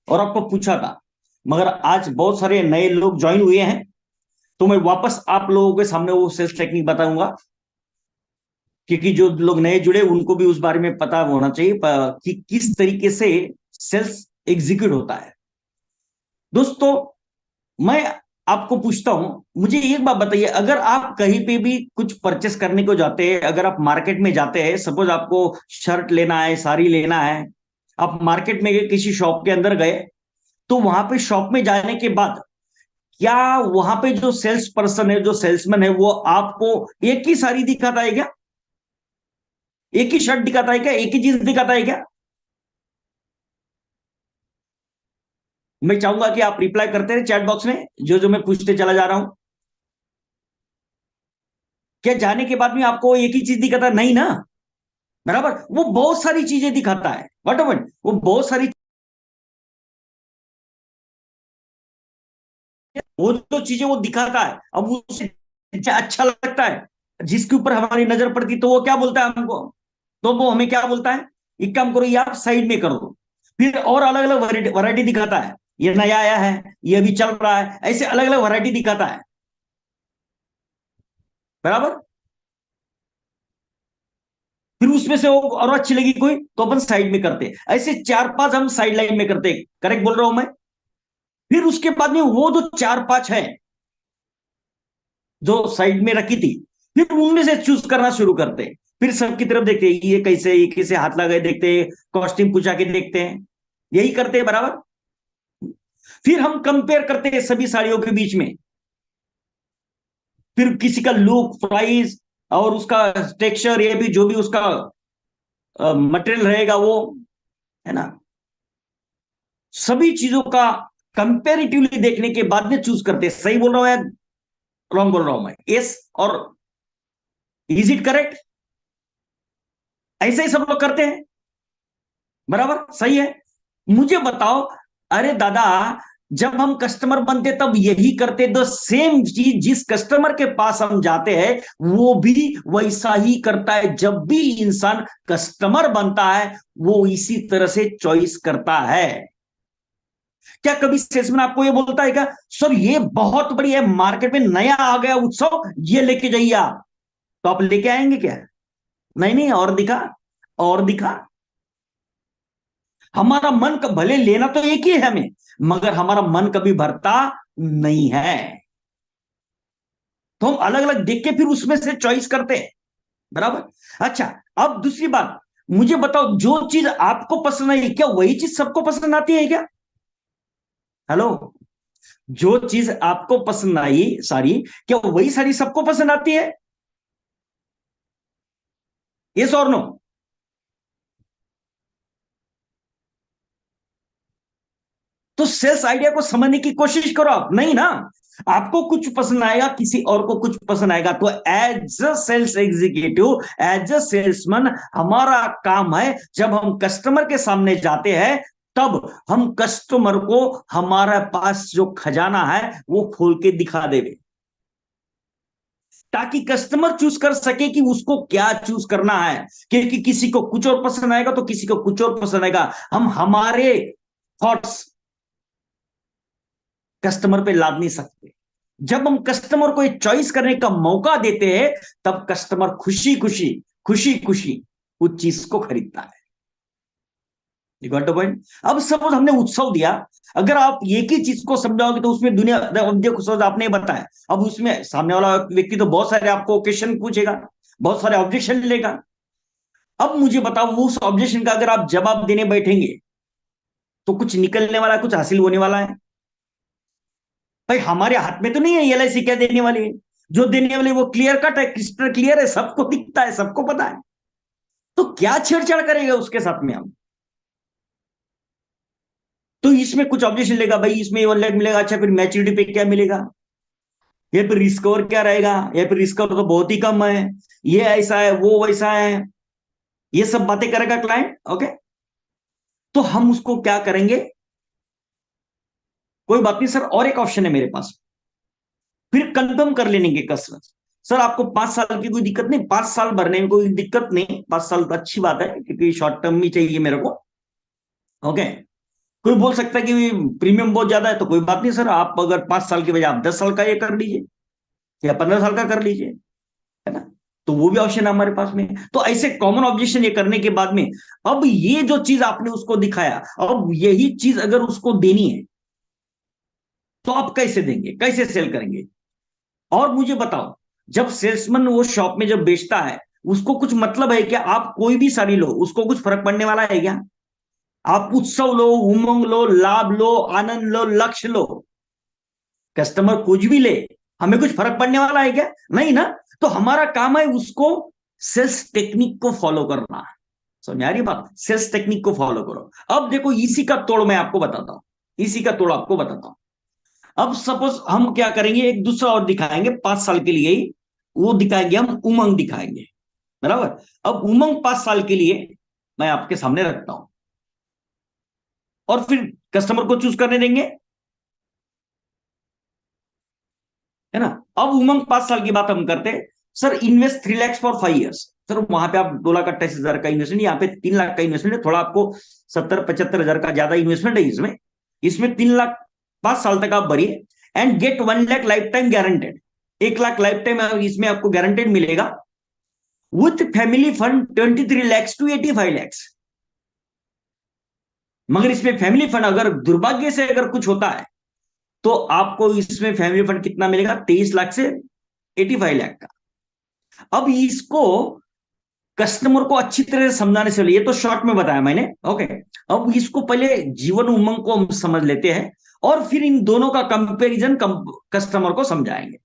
Speaker 1: और आपको पूछा था, मगर आज बहुत सारे नए लोग ज्वाइन हुए हैं, तो मैं वापस आप लोगों के सामने वो सेल्स टेक्निक बताऊंगा, क्योंकि जो लोग नए जुड़े उनको भी उस बारे में पता होना चाहिए कि किस तरीके से सेल्स एग्जीक्यूट होता है। दोस्तों, मैं आपको पूछता हूं, मुझे एक बात बताइए, अगर आप कहीं पे भी कुछ परचेस करने को जाते हैं, अगर आप मार्केट में जाते हैं, सपोज आपको शर्ट लेना है, साड़ी लेना है, आप मार्केट में गए, किसी शॉप के अंदर गए, तो वहां पे शॉप में जाने के बाद क्या वहां पे जो सेल्स पर्सन है, जो सेल्समैन है, वो आपको एक ही साड़ी दिखाता है क्या? एक ही शर्ट दिखाता है क्या? एक ही चीज दिखाता है क्या? मैं चाहूंगा कि आप रिप्लाई करते रहे चैट बॉक्स में, जो जो मैं पूछते चला जा रहा हूं। क्या जाने के बाद में आपको एक ही चीज दिखाता? नहीं ना, बराबर, वो बहुत सारी चीजें दिखाता है, वट वो बहुत सारी, वो जो चीजें वो दिखाता है, अब उसे अच्छा लगता है, जिसके ऊपर हमारी नजर पड़ती, तो वो क्या बोलता है हमको? तो वो हमें क्या बोलता है? एक काम करो, ये आप साइड में कर दो। फिर और अलग अलग वैरायटी दिखाता है, ये नया आया है, ये अभी चल रहा है, ऐसे अलग अलग वैरायटी दिखाता है, बराबर। फिर उसमें से वो और अच्छी लगी कोई, तो अपन साइड में करते, ऐसे चार पांच हम साइड लाइन में करते। करेक्ट बोल रहा हूं मैं? फिर उसके बाद में वो जो चार पांच है जो साइड में रखी थी, फिर उनमें से चूज करना शुरू करते। फिर सबकी तरफ देखते, ये कैसे हाथ लगाए देखते, कॉस्ट्यूम पूछा के देखते हैं, यही करते हैं, बराबर। फिर हम कंपेयर करते हैं सभी साड़ियों के बीच में, फिर किसी का लुक, प्राइस और उसका टेक्सचर, ये भी जो भी उसका मटेरियल रहेगा वो, है ना, सभी चीजों का कंपेरेटिवली देखने के बाद में चूज करते हैं। सही बोल रहा हूं या रॉन्ग बोल रहा हूं मैं? यस और इज इट करेक्ट? ऐसे ही सब लोग करते हैं, बराबर, सही है। मुझे बताओ, अरे दादा, जब हम कस्टमर बनते तब यही करते, द सेम चीज जिस कस्टमर के पास हम जाते हैं वो भी वैसा ही करता है। जब भी इंसान कस्टमर बनता है वो इसी तरह से चॉइस करता है। क्या कभी सेल्समैन आपको ये बोलता है क्या, सर ये बहुत बढ़िया है, मार्केट में नया आ गया उत्सव, ये लेके जाइए आप, तो आप लेके आएंगे क्या? नहीं नहीं, और दिखा, और दिखा। हमारा मन भले लेना तो एक ही है हमें, मगर हमारा मन कभी भरता नहीं है, तो हम अलग अलग देख के फिर उसमें से चॉइस करते हैं, बराबर। अच्छा, अब दूसरी बात, मुझे बताओ, जो चीज आपको पसंद आई, क्या वही चीज सबको पसंद आती है क्या? हेलो, जो चीज आपको पसंद आई सारी, क्या वही सारी सबको पसंद आती है? यस और नो? तो सेल्स आइडिया को समझने की कोशिश करो आप, नहीं ना, आपको कुछ पसंद आएगा, किसी और को कुछ पसंद आएगा, तो as a sales executive, as a salesman, हमारा काम है जब हम कस्टमर के सामने जाते हैं, तब हम कस्टमर को हमारे पास जो खजाना है वो खोल के दिखा देवे, ताकि कस्टमर चूज कर सके कि उसको क्या चूज करना है, क्योंकि किसी को कुछ और पसंद आएगा तो किसी को कुछ और पसंद आएगा। हम हमारे थॉट्स कस्टमर पे लाद नहीं सकते। जब हम कस्टमर को एक चॉइस करने का मौका देते हैं, तब कस्टमर खुशी खुशी, खुशी खुशी उस चीज को खरीदता है। Got the point? अब सपोज हमने उत्सव दिया, अगर आप एक ही चीज को समझाओगे तो उसमें दुनिया, देखो सपोज आपने बताया, अब उसमें सामने वाला व्यक्ति तो बहुत सारे आपको क्वेश्चन पूछेगा, बहुत सारे ऑब्जेक्शन लेगा। अब मुझे बताओ, उस ऑब्जेक्शन का अगर आप जवाब देने बैठेंगे, तो कुछ निकलने वाला है, कुछ हासिल होने वाला है। भाई हमारे हाथ में तो नहीं है एलआईसी क्या देने वाली है। जो देने वाली वो क्लियर कट है, क्रिस्टल क्लियर है, सबको दिखता है, सबको पता है। तो क्या छेड़छाड़ करेगा उसके साथ में हम। तो इसमें कुछ ऑब्जेक्शन लेगा, भाई इसमें 1 लाख मिलेगा, अच्छा फिर मैच्योरिटी पे क्या मिलेगा, ये फिर रिस्क और क्या रहेगा, ये फिर रिस्क तो बहुत ही कम है, ये ऐसा है वो वैसा है, ये सब बातें करेगा क्लाइंट। ओके, तो हम उसको क्या करेंगे, कोई बात नहीं सर, और एक ऑप्शन है मेरे पास, फिर कंफर्म कर लेने के कस्टमर। सर आपको 5 साल की कोई दिक्कत नहीं, 5 साल भरने में कोई दिक्कत नहीं, 5 साल तो अच्छी बात है क्योंकि शॉर्ट टर्म ही चाहिए मेरे को। ओके, कोई बोल सकता है कि प्रीमियम बहुत ज्यादा है, तो कोई बात नहीं सर, आप अगर 5 साल की बजाय आप 10 साल का ये कर लीजिए या 15 साल का कर लीजिए, है ना। तो वो भी ऑप्शन है हमारे पास में। तो ऐसे कॉमन ऑब्जेक्शन ये करने के बाद में, अब ये जो चीज आपने उसको दिखाया, अब यही चीज अगर उसको देनी है तो आप कैसे देंगे, कैसे सेल करेंगे। और मुझे बताओ, जब सेल्समैन वो शॉप में जब बेचता है, उसको कुछ मतलब है क्या, आप कोई भी साड़ी लो उसको कुछ फर्क पड़ने वाला है क्या। आप उत्सव लो, उमंग लो, लाभ लो, आनंद लो, लक्ष्य लो, कस्टमर कुछ भी ले, हमें कुछ फर्क पड़ने वाला है क्या, नहीं ना। तो हमारा काम है उसको सेल्स टेक्निक को फॉलो करना। समझ आ रही बात, सेल्स टेक्निक को फॉलो करो। अब देखो इसी का तोड़ मैं आपको बताता हूं, इसी का तोड़ आपको बताता हूं। अब सपोज हम क्या करेंगे, एक दूसरा और दिखाएंगे 5 साल के लिए ही, वो दिखाएंगे हम उमंग दिखाएंगे, बराबर। अब उमंग 5 साल के लिए मैं आपके सामने रखता हूं, और फिर कस्टमर को चूज करने देंगे, है ना। अब उमंग 5 साल की बात हम करते हैं। Sir invest 3 lakh for 5 years. Sir वहां पे आप 2,28,000 का इन्वेस्टमेंट, यहाँ पे 3 लाख का इन्वेस्टमेंट है, थोड़ा आपको 70-75 हजार का ज्यादा इन्वेस्टमेंट है इसमें। इसमें 3 लाख 5 साल तक आप भरिए, and get 1 lakh life time guaranteed. 1 lakh life time इसमें आपको गारंटेड मिलेगा, with family fund 23 lakhs to 85 lakhs। मगर इसमें फैमिली फंड अगर दुर्भाग्य से अगर कुछ होता है, तो आपको इसमें फैमिली फंड कितना मिलेगा, 23 लाख से 85 लाख का। अब इसको कस्टमर को अच्छी तरह से समझाने से, ये तो शॉर्ट में बताया मैंने। ओके, अब इसको पहले जीवन उमंग को हम समझ लेते हैं, और फिर इन दोनों का कंपैरिजन कस्टमर को समझाएंगे।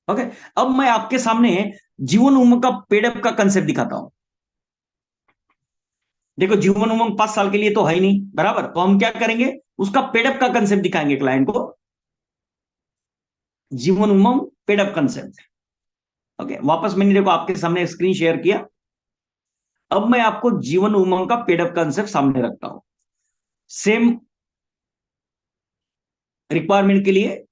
Speaker 1: ओके, अब मैं आपके सामने जीवन उमंग का पेडअप का कंसेप्ट दिखाता हूं। देखो जीवन उमंग 5 साल के लिए तो है ही नहीं, बराबर, तो हम क्या करेंगे, उसका पेडअप का कंसेप्ट दिखाएंगे क्लाइंट को। Jeevan Umang paid up concept. Okay, वापस मैंने देखो आपके सामने स्क्रीन शेयर किया। अब मैं आपको जीवन उमंग का पेडअप कंसेप्ट सामने रखता हूं, सेम रिक्वायरमेंट के लिए।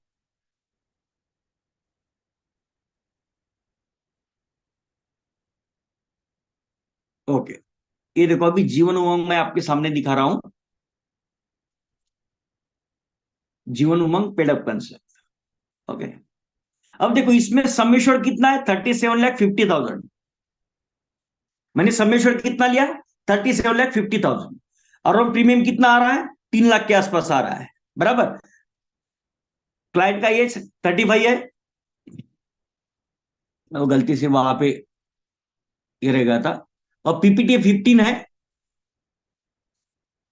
Speaker 1: ओके, ये देखो अभी जीवन उमंग मैं आपके सामने दिखा रहा हूं, Jeevan Umang paid up concept. Okay, अब देखो इसमें समेश्वर कितना है, 37,50,000। मैंने समेश्वर कितना लिया, 37,50,000। और प्रीमियम कितना आ रहा है, 3 लाख के आसपास आ रहा है, बराबर। क्लाइंट का एज 35 है, वो गलती से वहां पे गिर गया था। और पीपीटी 15 है।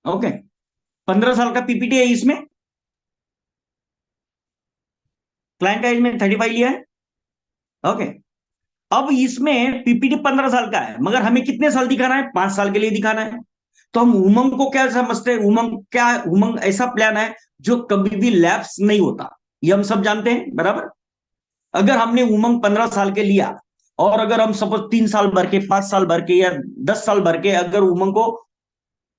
Speaker 1: ओके, 15 साल का पीपीटी है इसमें। क्लाइंट का एज में 35 लिया है। ओके, अब इसमें पीपीटी 15 साल का है, मगर हमें कितने साल दिखाना है, 5 साल के लिए दिखाना है। तो हम उमंग को क्या समझते हैं, उमंग क्या है, उमंग ऐसा प्लान है जो कभी भी लैप्स नहीं होता, ये हम सब जानते हैं, बराबर। अगर हमने उमंग 15 साल के लिया, और अगर हम सपोज 3 साल भर के, 5 साल भर के, या 10 साल भर के अगर उमंग को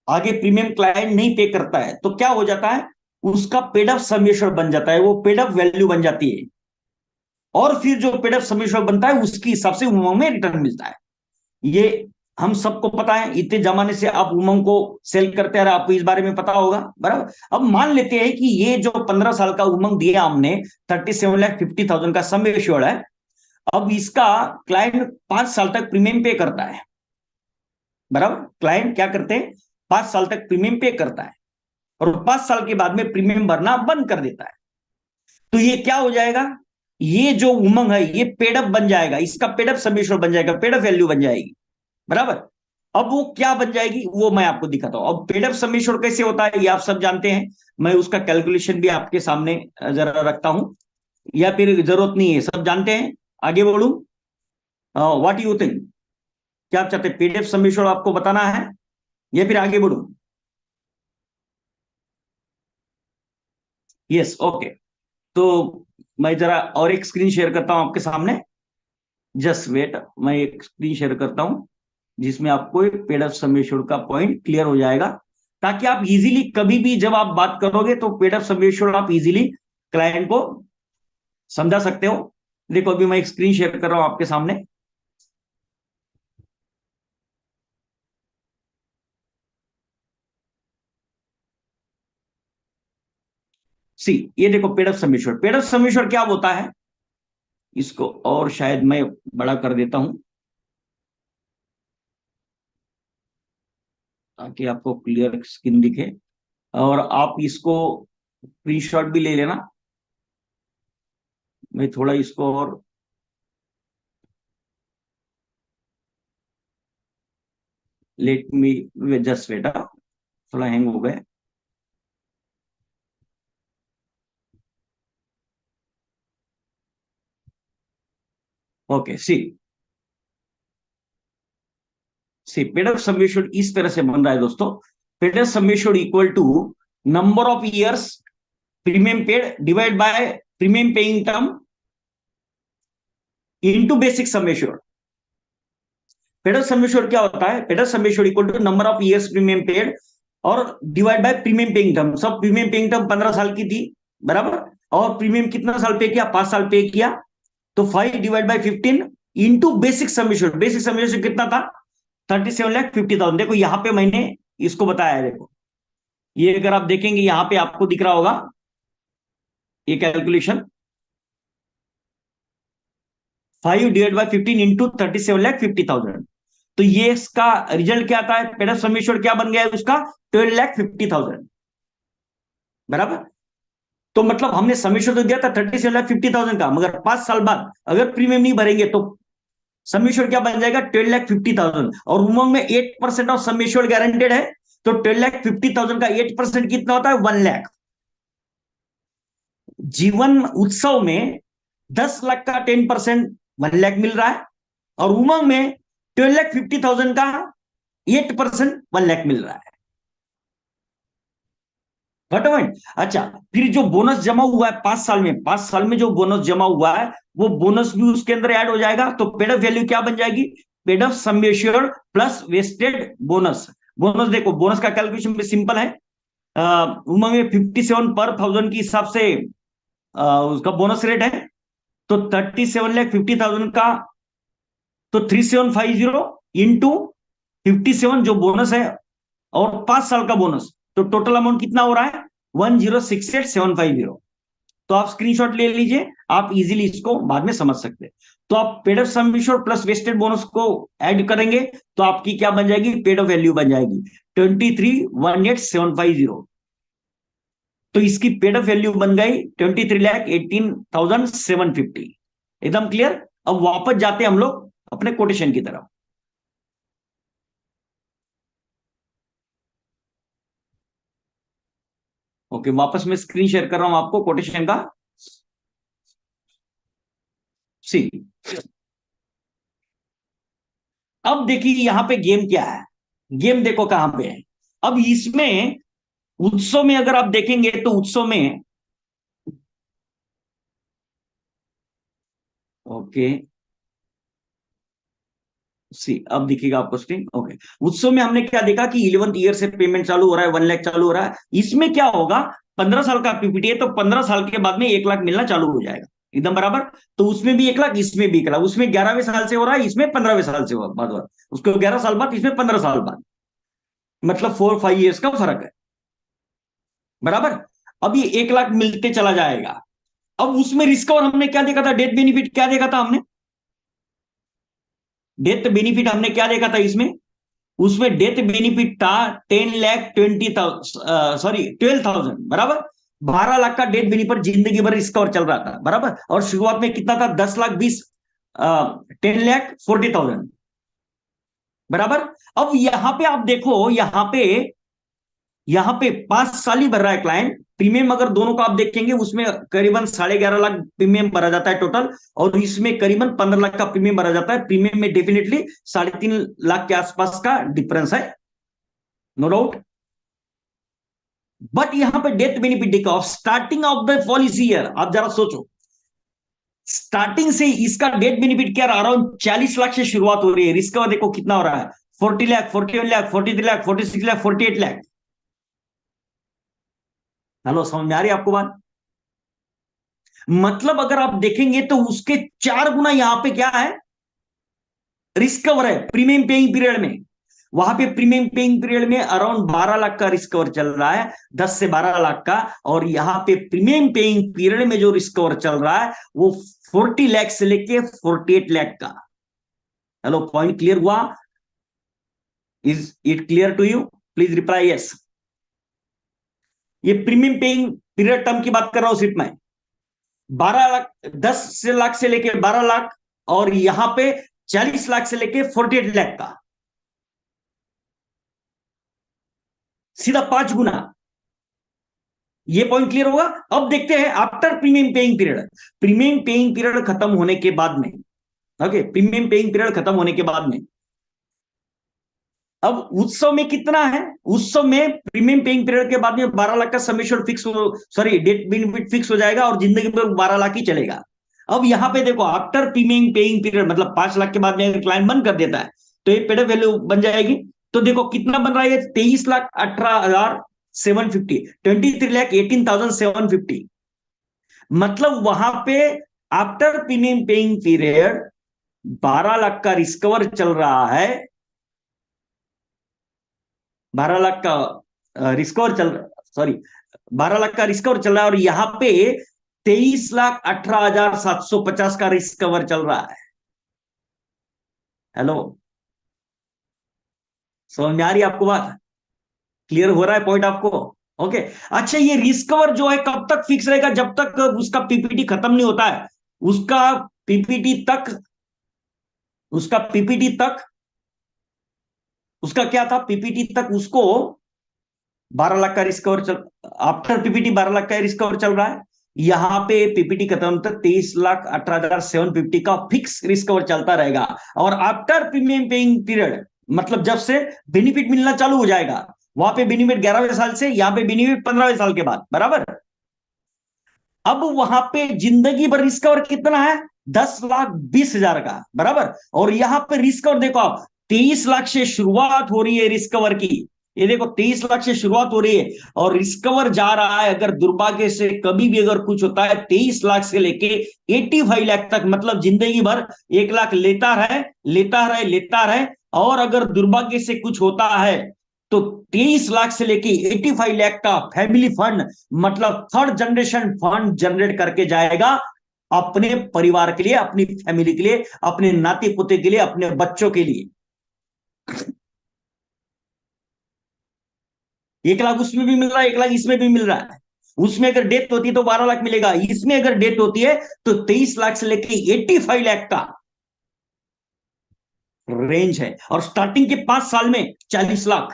Speaker 1: आगे प्रीमियम क्लाइंट नहीं पे करता है, तो क्या हो जाता है, उसका पेड अप समेश्वर बन जाता है, वो पेड अप वैल्यू बन जाती है। और फिर जो पेड अप समेश्वर बनता है उसके हिसाब से उमंग में रिटर्न मिलता है। ये हम सबको पता है, इतने जमाने से आप उमंग को सेल करते आ रहे, आपको इस बारे में पता होगा, बराबर। अब मान लेते हैं कि ये जो 15 साल का उमंग दिया हमने, 37,50,000 का सम एश्योर्ड है। अब इसका क्लाइंट 5 साल तक प्रीमियम पे करता है, बराबर। क्लाइंट क्या करते हैं, 5 साल तक प्रीमियम पे करता है, और 5 साल के बाद में प्रीमियम भरना बंद कर देता है। तो ये क्या हो जाएगा, ये जो उमंग है ये पेडअप बन जाएगा, इसका पेडअप समेश्वर बन जाएगा, पेडअप वैल्यू बन जाएगी, बराबर। अब वो क्या बन जाएगी वो मैं आपको दिखाता हूं। अब पेड अप सम एश्योर्ड कैसे होता है ये आप सब जानते हैं, मैं उसका कैलकुलेशन भी आपके सामने जरा रखता हूं, या फिर जरूरत नहीं है, सब जानते हैं, आगे बढ़ू? व्हाट यू थिंक, क्या आप चाहते हैं पेड अप सम एश्योर्ड आपको बताना है या फिर आगे बढ़ू? Yes, okay. तो मैं जरा और एक स्क्रीन शेयर करता हूं आपके सामने, जस्ट वेट, मैं एक स्क्रीन शेयर करता हूं जिसमें आपको एक पेड अप सम एश्योर्ड का पॉइंट क्लियर हो जाएगा, ताकि आप इजीली कभी भी जब आप बात करोगे तो पेड अप सम एश्योर्ड आप इजीली क्लाइंट को समझा सकते हो। देखो अभी मैं एक स्क्रीन शेयर कर रहा हूं आपके सामने। सी, ये देखो paid up sum assured, paid up sum assured क्या होता है, इसको और शायद मैं बड़ा कर देता हूं ताकि आपको क्लियर स्क्रीन दिखे, और आप इसको स्क्रीनशॉट भी ले लेना। मैं थोड़ा इसको और, लेट मी, जस्ट वेट, थोड़ा हैंग हो गए। Okay, see, see paid up sum assured इस तरह से बन रहा है दोस्तों। Paid up sum assured equal to number of years premium paid divide by premium paying term into basic sum assured. Paid up sum assured क्या होता है, paid up sum assured equal to number of years premium paid और divide by premium paying term. सब premium paying term 15 साल की थी, बराबर, और प्रीमियम कितना साल पे किया, 5 साल पे किया, तो 5 divide by 15 into basic sum assured. Basic sum assured कितना था, 37,50,000। देखो यहां पे मैंने इसको बताया है, देखो ये अगर आप देखेंगे यहां पे आपको दिख रहा होगा ये कैलकुलेशन, 5 डिवाइड बाय 15 इंटू 37,50,000। तो ये इसका रिजल्ट क्या आता है, पेड अप सम एश्योर्ड क्या बन गया है उसका, 12,50,000, बराबर। तो मतलब हमने सम एश्योर्ड तो दिया था 37,50,000 का, मगर 5 साल बाद अगर प्रीमियम नहीं भरेंगे तो सम एश्योर्ड क्या बन जाएगा, 12,50,000। और उमंग में 8% ऑफ सम एश्योर्ड गारंटेड है, तो 12,50,000 का 8% कितना होता है, 1 लाख। जीवन उत्सव में 10 लाख का 10% 1 लाख मिल रहा है, और उमंग में 12,50,000 का 8% 1 लाख मिल रहा है। घटोमेंट, अच्छा, फिर जो बोनस जमा हुआ है 5 साल में, 5 साल में जो बोनस जमा हुआ है वो बोनस भी उसके अंदर ऐड हो जाएगा। तो पेड अप वैल्यू क्या बन जाएगी, paid up sum assured plus vested bonus. Bonus देखो, बोनस का कैलकुलेशन भी सिंपल है, उमंग में 57 पर 1000 के हिसाब से उसका बोनस रेट है, तो 37,50,000 का, तो 3750 इंटू 57 जो बोनस है, और 5 साल का बोनस, तो टोटल अमाउंट कितना हो रहा है, 1068750। तो आप स्क्रीनशॉट ले लीजिए, आप इजीली इसको बाद में समझ सकते हैं। तो आप paid off sum assured plus vested bonus को ऐड करेंगे तो आपकी क्या बन जाएगी, पेड ऑफ वैल्यू बन जाएगी 23,18,750। तो इसकी पेड ऑफ वैल्यू बन गई 23,18,750। एकदम क्लियर। अब वापस जाते हैं हम लोग अपने कोटेशन की तरफ। ओके, वापस मैं स्क्रीन शेयर कर रहा हूं आपको कोटेशन का। सी, अब देखिए यहां पे गेम क्या है, गेम देखो कहां पे है। अब इसमें उत्सव में अगर आप देखेंगे तो उत्सव में, ओके, सी, अब दिखेगा आपको स्क्रीन, ओके। उत्सव में हमने क्या देखा कि 11th ईयर से पेमेंट चालू हो रहा है, 1 लाख चालू हो रहा है। इसमें क्या होगा, 15 साल का पीपीटी है, तो 15 साल के बाद में 1 लाख मिलना चालू हो जाएगा, एकदम बराबर। तो उसमें भी 1 लाख, इसमें भी 1 लाख, उसमें 11वें साल से हो रहा है, इसमें 15वें साल से बाद हुआ, उसको 11 साल बाद, इसमें 15 साल बाद, मतलब 4-5 ईयर्स का फर्क है, बराबर। अब ये 1 लाख मिलते चला जाएगा। अब उसमें रिस्क, और हमने क्या देखा था, डेथ बेनिफिट क्या देखा था हमने, डेथ बेनिफिट हमने क्या देखा था इसमें, उसमें डेथ बेनिफिट था 10,20,000, सॉरी 12,000, बराबर। 12 लाख का डेथ बेनिफिट जिंदगी भर इसका और चल रहा था, बराबर। और शुरुआत में कितना था, 10,20,000, 10,40,000, बराबर। अब यहां पे आप देखो, यहां पे 5 साल ही भर रहा है क्लाइंट। प्रीमियम अगर दोनों को आप देखेंगे उसमें करीबन 11.5 लाख प्रीमियम भरा जाता है टोटल, और इसमें करीबन 15 लाख का प्रीमियम भरा जाता है। प्रीमियम में डेफिनेटली 3.5 लाख के आसपास का डिफरेंस है, नो डाउट। बट यहां पे डेथ बेनिफिट देखो, of starting of the policy year, आप जरा सोचो, स्टार्टिंग से इसका डेथ बेनिफिट क्या रहा, अराउंड 40 लाख से शुरुआत हो रही है। रिस्क देखो कितना हो रहा है, 40 लाख, 41 लाख, 43 लाख, 46 लाख, 48 लाख। हेलो, समझ में आ रही है आपको बात? मतलब अगर आप देखेंगे तो उसके 4 गुना यहां पे क्या है, रिस्कवर है प्रीमियम पेइंग पीरियड में। वहां पे प्रीमियम पेइंग पीरियड में अराउंड 12 लाख का रिस्कवर चल रहा है, 10 से 12 लाख का। और यहां पे प्रीमियम पेइंग पीरियड में जो रिस्कवर चल रहा है वो 40 लाख से लेके 48 लाख का। हेलो, पॉइंट क्लियर हुआ? Is it clear to you? Please reply yes. ये प्रीमियम पेइंग पीरियड टर्म की बात कर रहा हूं सिर्फ मैं। 12 लाख, 10 लाख से लेके 12 लाख, और यहां पे 40 लाख से लेके 48 लाख का, सीधा 5 गुना। ये पॉइंट क्लियर होगा? अब देखते हैं after premium paying period. Premium paying period खत्म होने के बाद में, ओके, प्रीमियम पेइंग पीरियड खत्म होने के बाद में, अब उत्सव में कितना है, उत्सव में प्रीमियम पेइंग पीरियड के बाद में 12 लाख का समेशन फिक्स हो, सॉरी डेट बेनिफिट फिक्स हो जाएगा, और जिंदगी में 12 लाख ही चलेगा। अब यहां पे देखो, आफ्टर प्रीमियम पेइंग पीरियड मतलब 5 लाख के बाद में अगर क्लाइंट बंद कर देता है तो ये पेड वैल्यू बन जाएगी। तो देखो कितना बन रहा है, 23,18,750, 23,18,750। मतलब वहां पे after premium paying period 12 lakh का रिस्कवर चल रहा है, 12 लाख का रिस्कवर चल रहा, सॉरी, 12 लाख का रिस्कवर चल रहा है, और यहां पे 23,18,750 का रिस्कवर चल रहा है। हेलो, समझ में आ रही है आपको बात? क्लियर हो रहा है पॉइंट आपको? ओके। अच्छा, ये रिस्कवर जो है कब तक फिक्स रहेगा, जब तक उसका पीपीटी खत्म नहीं होता है। उसका पीपीटी तक, उसका पीपीटी तक, उसका क्या था, पीपीटी तक उसको 12 लाख का रिस्कवर चल, आफ्टर पीपीटी 12 लाख का रिस्कवर चल रहा है। यहां पे पीपीटी खत्म तक 23,18,750 का फिक्स रिस्कवर चलता रहेगा। और आफ्टर प्रीमियम पेइंग पीरियड मतलब जब से बेनिफिट मिलना चालू हो जाएगा, वहां पे बेनिफिट 11वें साल से, यहां पे बेनिफिट 15वें साल के बाद, बराबर। अब वहां पे जिंदगी भर रिस्कवर कितना है, 10,20,000 का, बराबर। और यहां पे रिस्कवर देखो आप, 23 लाख से शुरुआत हो रही है रिस्कवर की। ये देखो 23 लाख से शुरुआत हो रही है, और रिस्कवर जा रहा है, अगर दुर्भाग्य से कभी भी अगर कुछ होता है, 23 लाख से लेके 85 लाख तक, मतलब जिंदगी भर 1 लाख लेता रहे, लेता रहे, लेता रहे। और अगर दुर्भाग्य से कुछ होता है तो 23 लाख से लेके 85 लाख का फैमिली फंड, मतलब थर्ड जनरेशन फंड जनरेट करके जाएगा अपने परिवार के लिए, अपनी फैमिली के लिए, अपने नाती पोते के लिए, अपने बच्चों के लिए। 1 लाख उसमें भी मिल रहा है, 1 लाख इसमें भी मिल रहा है। उसमें अगर डेथ होती है तो 12 लाख मिलेगा, इसमें अगर डेथ होती है तो 23 लाख से लेके 85 लाख का रेंज है। और स्टार्टिंग के 5 साल में 40 लाख,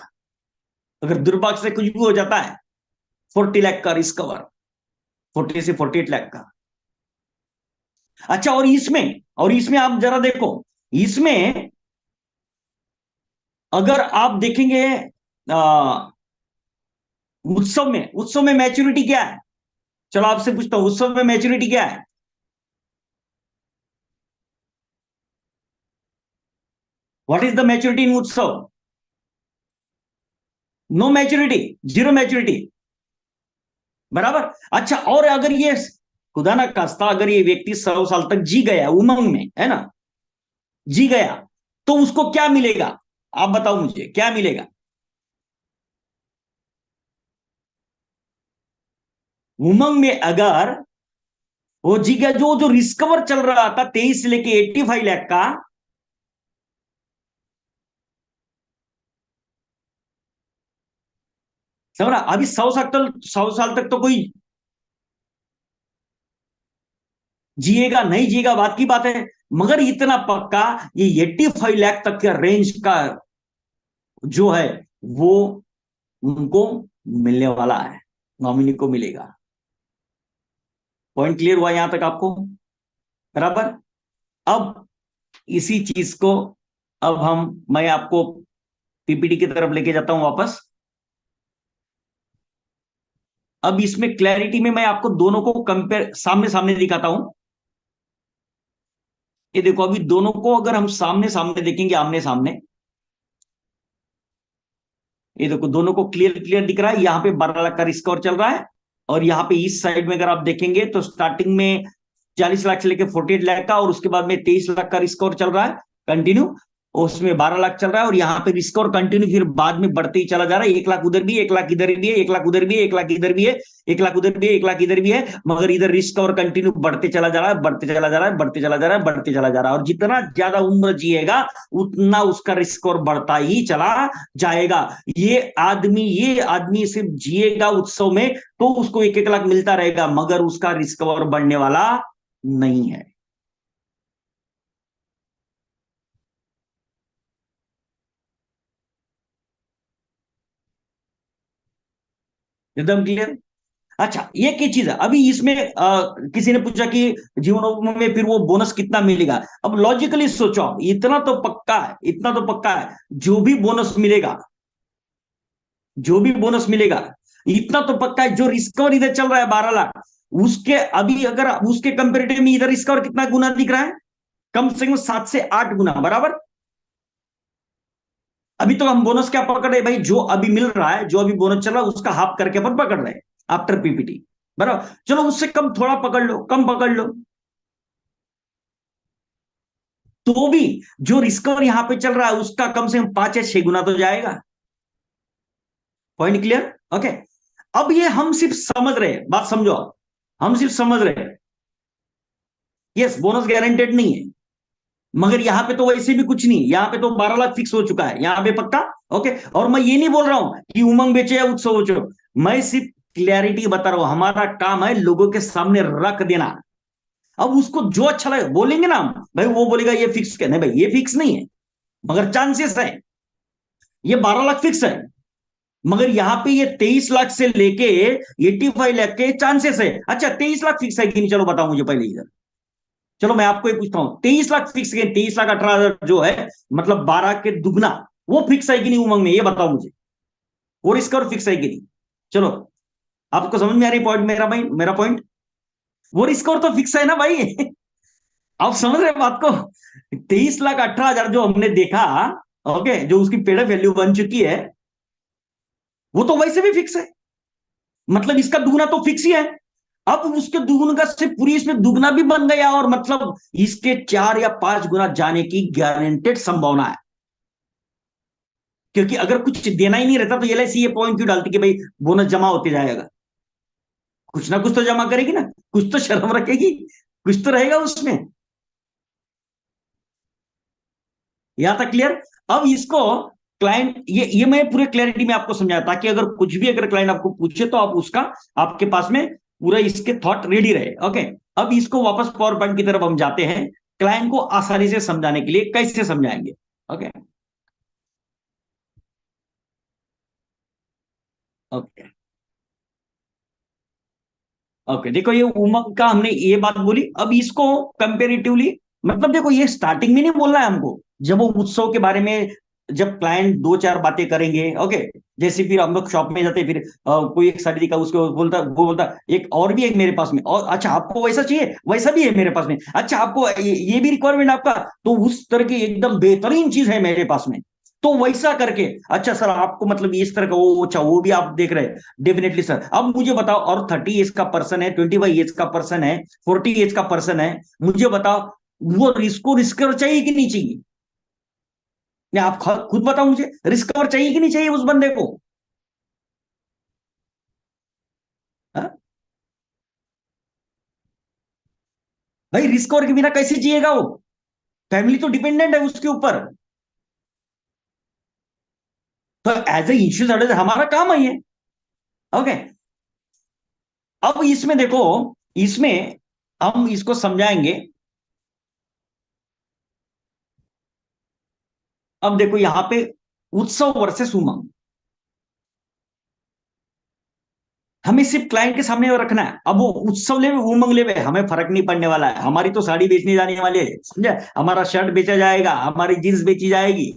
Speaker 1: अगर दुर्भाग्य से कुछ भी हो जाता है 40 लाख का रिस्कवर, 40 से 48 लाख का। अच्छा, और इसमें आप जरा देखो, इसमें अगर आप देखेंगे आ, उत्सव में मैच्योरिटी क्या है? चलो आपसे पूछता हूं, उत्सव में मैच्योरिटी क्या है? What is the maturity in Utsav? No maturity, zero maturity, बराबर। अच्छा, और अगर ये खुदा ना खास्ता अगर ये व्यक्ति 100 साल तक जी गया उमंग में, है ना, जी गया, तो उसको क्या मिलेगा? आप बताओ मुझे क्या मिलेगा? उमंग में अगर वो जी गया, जो जो रिस्कवर चल रहा था 23 से लेके 85 लाख का, समझ रहा, अभी 100 साल तक तो कोई जिएगा नहीं जिएगा बात की बात है, मगर इतना पक्का ये 85 लाख तक के रेंज का जो है वो उनको मिलने वाला है, नॉमिनी को मिलेगा। पॉइंट क्लियर हुआ यहां तक आपको? बराबर। अब इसी चीज को अब मैं आपको पीपीटी की तरफ लेके जाता हूं वापस। अब इसमें क्लैरिटी में मैं आपको दोनों को कंपेयर, सामने सामने दिखाता हूं। ये देखो, अभी दोनों को अगर हम सामने सामने देखेंगे, आमने सामने, ये देखो दोनों को क्लियर क्लियर दिख रहा है। यहाँ पे 12 लाख का रिस्क और चल रहा है, और यहाँ पे इस साइड में अगर आप देखेंगे तो स्टार्टिंग में 40 लाख से लेकर 48 लाख का, और उसके बाद में 23 लाख का रिस्क और चल रहा है कंटिन्यू, और उसमें 12 लाख चल रहा है, और यहाँ पे रिस्क और कंटिन्यू फिर बाद में बढ़ते ही चला जा रहा है। 1 लाख उधर भी है, 1 लाख इधर भी है, 1 लाख उधर भी है, 1 लाख इधर भी है, 1 लाख उधर भी है, 1 लाख इधर भी है, मगर इधर रिस्क और कंटिन्यू बढ़ते चला जा रहा है, बढ़ते चला जा रहा है, बढ़ते चला जा रहा है, बढ़ते चला जा रहा है। और जितना ज्यादा उम्र जिएगा उतना उसका रिस्क और बढ़ता ही चला जाएगा। ये आदमी सिर्फ जिएगा उत्सव में तो उसको 1-1 लाख मिलता रहेगा, मगर उसका रिस्क और बढ़ने वाला नहीं है। एकदम क्लियर। अच्छा, एक ही चीज है अभी इसमें, किसी ने पूछा कि जीवन में फिर वो बोनस कितना मिलेगा। अब लॉजिकली सोचो, इतना तो पक्का है, इतना तो पक्का है, जो भी बोनस मिलेगा, जो भी बोनस मिलेगा, इतना तो पक्का है, जो रिस्क इधर चल रहा है 12 लाख, उसके अभी अगर उसके कंपेरेटिव में इधर रिस्क कितना गुना दिख रहा है, कम से कम 7 से 8 गुना, बराबर। अभी तो हम बोनस क्या पकड़ रहे हैं भाई, जो अभी मिल रहा है, जो अभी बोनस चल रहा है उसका हाफ करके अपन पकड़ रहे हैं आफ्टर पीपीटी, बराबर। चलो उससे कम थोड़ा पकड़ लो, कम पकड़ लो, तो भी जो रिस्क यहां पे चल रहा है उसका कम से कम 5 या 6 गुना तो जाएगा। Point clear? ओके। अब ये हम सिर्फ समझ रहे हैं, बात समझो आप, हम सिर्फ समझ रहे हैं। यस, बोनस गारंटेड नहीं है, मगर यहां पे तो वैसे भी कुछ नहीं, यहां पे तो 12 लाख फिक्स हो चुका है यहां पे पक्का। ओके। और मैं ये नहीं बोल रहा हूं कि उमंग बेचे या उत्सव बेचो, मैं सिर्फ क्लैरिटी बता रहा हूं, हमारा काम है लोगों के सामने रख देना। अब उसको जो अच्छा लगे बोलेंगे ना हम, भाई वो बोलेगा ये फिक्स, नहीं भाई ये फिक्स नहीं है, मगर चांसेस है। ये 12 लाख फिक्स है, मगर यहाँ पे ये 23 लाख से लेके 85 लाख के चांसेस है। अच्छा, 23 लाख फिक्स है कि नहीं, चलो बताओ मुझे पहले इधर। चलो मैं आपको एक पूछता हूँ, 23 लाख फिक्स है, 23 लाख 18 हजार जो है, मतलब 12 के दुगना, वो फिक्स है कि नहीं उमंग में, ये बताओ मुझे। और इसका और फिक्स है कि नहीं? चलो, आपको समझ में आ रही पॉइंट मेरा भाई, मेरा पॉइंट? वो स्कोर तो फिक्स है ना भाई। आप समझ रहे बात को? 23 लाख 18 हजार जो हमने देखा, ओके, जो उसकी पेड़ वैल्यू बन चुकी है, वो तो वैसे भी फिक्स है, मतलब इसका दुगना तो फिक्स ही है। अब उसके दुगुना का से पूरी इसमें दुगना भी बन गया, और मतलब इसके 4 या 5 गुना जाने की गारंटेड संभावना है। क्योंकि अगर कुछ देना ही नहीं रहता तो एलआईसी ये पॉइंट क्यों डालती कि भाई बोनस जमा होते जाएगा? कुछ ना कुछ तो जमा करेगी ना, कुछ तो शर्म रखेगी, कुछ तो रहेगा उसमें। यहां तक क्लियर? अब इसको क्लाइंट, ये मैं पूरे क्लैरिटी में आपको समझाया, ताकि अगर कुछ भी अगर क्लाइंट आपको पूछे तो आप उसका, आपके पास में पूरा इसके थॉट रेडी रहे। ओके। अब इसको वापस पावर पॉइंट की तरफ हम जाते हैं, क्लाइंट को आसानी से समझाने के लिए कैसे समझाएंगे। ओके। ओके। ओके, देखो ये उमंग का हमने ये बात बोली, अब इसको कंपेरेटिवली, मतलब देखो ये स्टार्टिंग में नहीं बोलना है हमको, जब वो उत्सव के बारे में, जब क्लाइंट 2-4 बातें करेंगे, ओके, जैसे फिर हम लोग शॉप में जाते हैं, फिर कोई एक साड़ी दिखा, उसको बोलता, वो बोलता एक और भी है मेरे पास में, और अच्छा आपको वैसा चाहिए, वैसा भी है मेरे पास में, अच्छा आपको ये भी रिक्वायरमेंट आपका, तो उस तरह की एकदम बेहतरीन चीज है मेरे पास में, तो वैसा करके, अच्छा सर आपको मतलब इस तरह का वो, अच्छा वो भी आप देख रहे हैं, डेफिनेटली सर। अब मुझे बताओ, और 30 एज का पर्सन है, 25 एज का पर्सन है, 40 एज का पर्सन है, मुझे बताओ वो रिस्क रिस्क चाहिए कि नहीं चाहिए? नहीं, आप खुद बताओ मुझे, रिस्क कवर चाहिए कि नहीं चाहिए उस बंदे को? हा? भाई रिस्क कवर के बिना कैसे जिएगा वो? फैमिली तो डिपेंडेंट है उसके ऊपर। तो एज ए इंश्योरेंस हमारा काम है ये। ओके। अब इसमें देखो, इसमें हम इसको समझाएंगे। अब देखो यहां पे उत्सव वर्सेस उमंग, हमें सिर्फ क्लाइंट के सामने वो रखना है। अब वो उत्सव लेवे उमंग लेवे हमें फर्क नहीं पड़ने वाला है, हमारी तो साड़ी बेचने जाने वाले है, समझे, हमारा शर्ट बेचा जाएगा, हमारी जींस बेची जाएगी।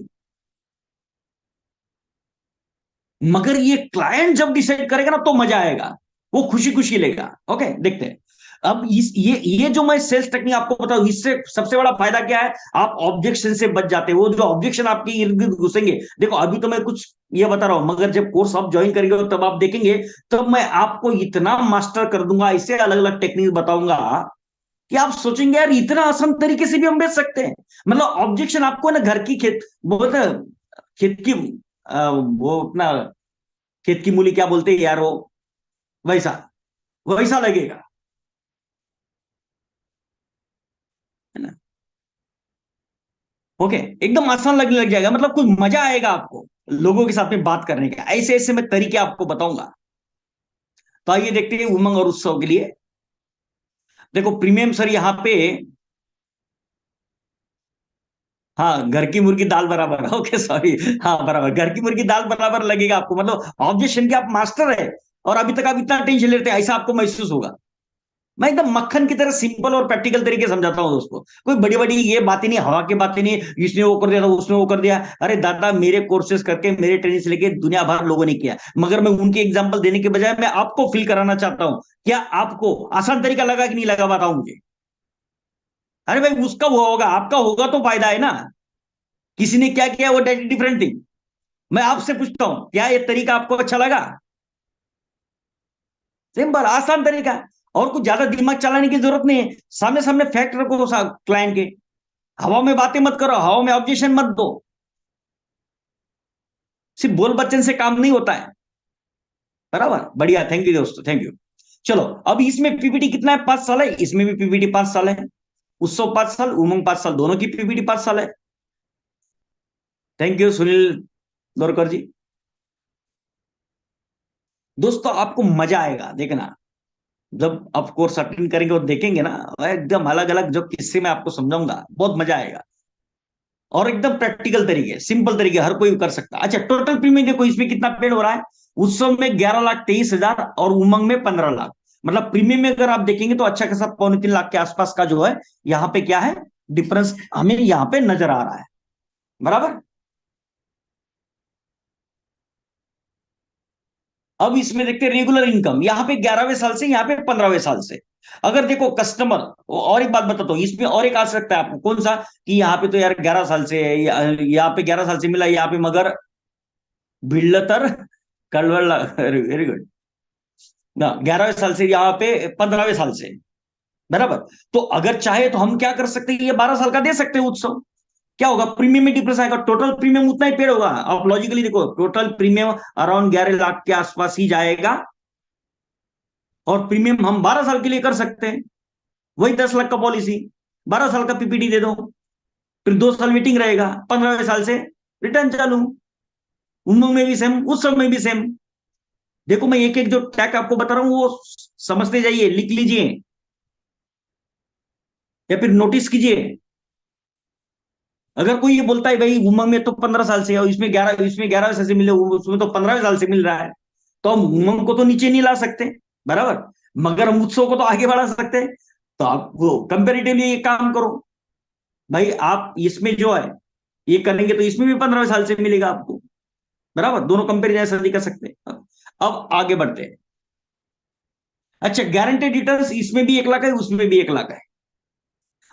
Speaker 1: मगर ये क्लाइंट जब डिसाइड करेगा ना तो मजा आएगा, वो खुशी खुशी लेगा। ओके, देखते हैं। अब ये जो मैं सेल्स टेक्निक आपको बताऊं, इससे सबसे बड़ा फायदा क्या है, आप ऑब्जेक्शन से बच जाते हैं। वो जो ऑब्जेक्शन आपके इर्द गिर्द घुसेंगे, देखो अभी तो मैं कुछ ये बता रहा हूं, मगर जब कोर्स आप ज्वाइन करेंगे तब आप देखेंगे, तब मैं आपको इतना मास्टर कर दूंगा, इससे अलग अलग टेक्निक बताऊंगा कि आप सोचेंगे यार इतना आसान तरीके से भी हम बेच सकते हैं। मतलब ऑब्जेक्शन आपको ना घर की खेत बोलते हैं, खेत की वो अपना खेत की मूली क्या बोलते हैं यार, वो वैसा वैसा लगेगा, है ना। ओके, एकदम आसान लगने लग जाएगा, मतलब कुछ मजा आएगा आपको लोगों के साथ में बात करने का। ऐसे ऐसे मैं तरीके आपको बताऊंगा। तो आइए देखते हैं उमंग और उत्सव के लिए। देखो प्रीमियम सर यहाँ पे, हाँ घर की मुर्गी दाल बराबर, ओके सॉरी, हाँ बराबर, घर की मुर्गी दाल बराबर लगेगा आपको, मतलब ऑब्जेक्शन के आप मास्टर है और अभी तक आप इतना टेंशन लेते हैं, ऐसा आपको महसूस होगा। मैं एकदम मक्खन की तरह सिंपल और प्रैक्टिकल तरीके से समझाता हूँ दोस्तों। कोई बड़ी बड़ी ये बातें नहीं, हवा की बातें नहीं, इसने वो कर दिया था उसने वो कर दिया। अरे दादा, मेरे कोर्सेज करके मेरे ट्रेनिंग से लेके दुनिया भर लोगों ने किया, मगर मैं उनके एग्जाम्पल देने के बजाय मैं आपको फील कराना चाहता हूँ। क्या आपको आसान तरीका लगा कि नहीं लगा, बताओ मुझे। अरे भाई, उसका हुआ होगा, आपका होगा तो फायदा है ना। किसी ने क्या किया वो डिफरेंट थिंग। मैं आपसे पूछता हूं, क्या ये तरीका आपको अच्छा लगा? सिंपल आसान तरीका, और कुछ ज्यादा दिमाग चलाने की जरूरत नहीं है। सामने सामने फैक्ट रखो क्लाइंट के, हवा में बातें मत करो, हवा में ऑब्जेक्शन मत दो। सिर्फ बोल बच्चन से काम नहीं होता है। बराबर, बढ़िया, थैंक यू दोस्तों, थैंक यू। चलो, अब इसमें पीपीटी कितना है, 5 साल है, इसमें भी पीपीटी 5 साल है। उत्सव 5 साल, उमंग 5 साल, दोनों की पीपीटी 5 साल है। थैंक यू सुनील दोरकर जी। दोस्तों आपको मजा आएगा देखना, जब आप कोर्स अटेंड करेंगे और देखेंगे ना, एकदम अलग अलग जो किस्से मैं आपको समझाऊंगा, बहुत मजा आएगा। और एकदम प्रैक्टिकल तरीके, सिंपल तरीके, हर कोई कर सकता है। अच्छा, टोटल प्रीमियम देखो इसमें कितना पेड हो रहा है। उत्सव में 11,23,000 और उमंग में 15 लाख। मतलब प्रीमियम में अगर आप देखेंगे तो अच्छा खासा 2.25 लाख के आसपास का जो है, यहाँ पे क्या है, डिफरेंस हमें यहाँ पे नजर आ रहा है। बराबर। अब इसमें देखते हैं रेगुलर इनकम, यहाँ पे 11वें साल से, यहाँ पे 15वें साल से। अगर देखो कस्टमर, और एक बात बताता हूँ, इसमें और एक आ सकता है आपको, कौन सा, कि यहाँ पे तो यार 11 साल से है, यहाँ पे 11 साल से मिला, यहाँ पे मगर भिल्लतर कलवल, वेरी गुड ना, 11वें साल से, यहाँ पे 15वें साल से। बराबर। तो अगर चाहे तो हम क्या कर सकते हैं, ये 12 साल का दे सकते हैं उत्सव। क्या होगा, प्रीमियम में डिफरेंस आएगा, टोटल प्रीमियम उतना ही पेड होगा। आप लॉजिकली देखो, टोटल प्रीमियम अराउंड 11 लाख के आसपास ही जाएगा, और प्रीमियम हम 12 साल के लिए कर सकते हैं। वही 10 लाख का पॉलिसी, 12 साल का पीपीटी दे दो, फिर 2 साल वेटिंग रहेगा, 15वें साल से रिटर्न चालू। उमंग में भी सेम, उस सब में भी सेम। देखो मैं एक एक जो टैग आपको बता रहा हूं वो समझते जाइए, लिख लीजिए या फिर नोटिस कीजिए। अगर कोई ये बोलता है भाई उमंग में तो 15 साल से है और इसमें 11 साल से मिले, उसमें तो 15वें साल से मिल रहा है, तो हम उमंग को तो नीचे नहीं ला सकते। बराबर। मगर हम उत्सव को तो आगे बढ़ा सकते हैं। तो आप वो कंपेरेटिवली ये काम करो, भाई आप इसमें जो है ये करेंगे तो इसमें भी 15वें साल से मिलेगा आपको। बराबर, दोनों कंपेरिजन ऐसा नहीं कर सकते। अब आगे बढ़ते हैं। अच्छा, गारंटेड रिटर्न्स, इसमें भी 1 लाख है, उसमें भी 1 लाख है।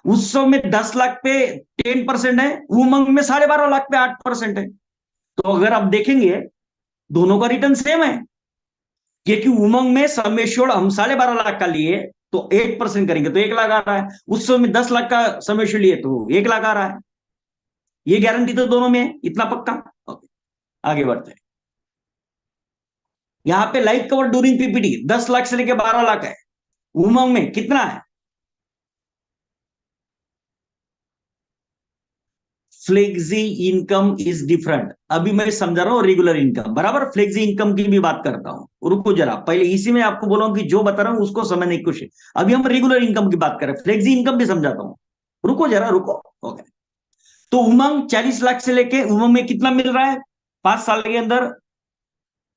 Speaker 1: उत्सव में 10 लाख पे 10% है, उमंग में 12.5 लाख पे 8% है। तो अगर आप देखेंगे दोनों का रिटर्न सेम है, क्योंकि उमंग में सम एश्योर्ड हम 12.5 लाख का लिए तो 8% करेंगे तो 1 लाख आ रहा है, उत्सव में 10 लाख का सम एश्योर्ड लिए तो 1 लाख आ रहा है। ये गारंटी तो दोनों में है, इतना पक्का। ओके, आगे बढ़ते हैं। यहाँ पे life cover during PPT 10 lakh से लेके 12 लाख है। उमंग में कितना है? Flexi income is different. अभी मैं समझा रहा हूं रेगुलर इनकम, बराबर, फ्लेक्सी इनकम की भी बात करता हूं, रुको जरा, पहले इसी में आपको बोला हूं कि जो बता रहा हूं उसको समझने की कोशिश। अभी हम रेगुलर इनकम की बात करें, फ्लेक्सी इनकम भी समझाता हूं, रुको जरा रुको। ओके, तो उमंग 40 लाख से लेके उमंग में कितना मिल रहा है, 5 साल के अंदर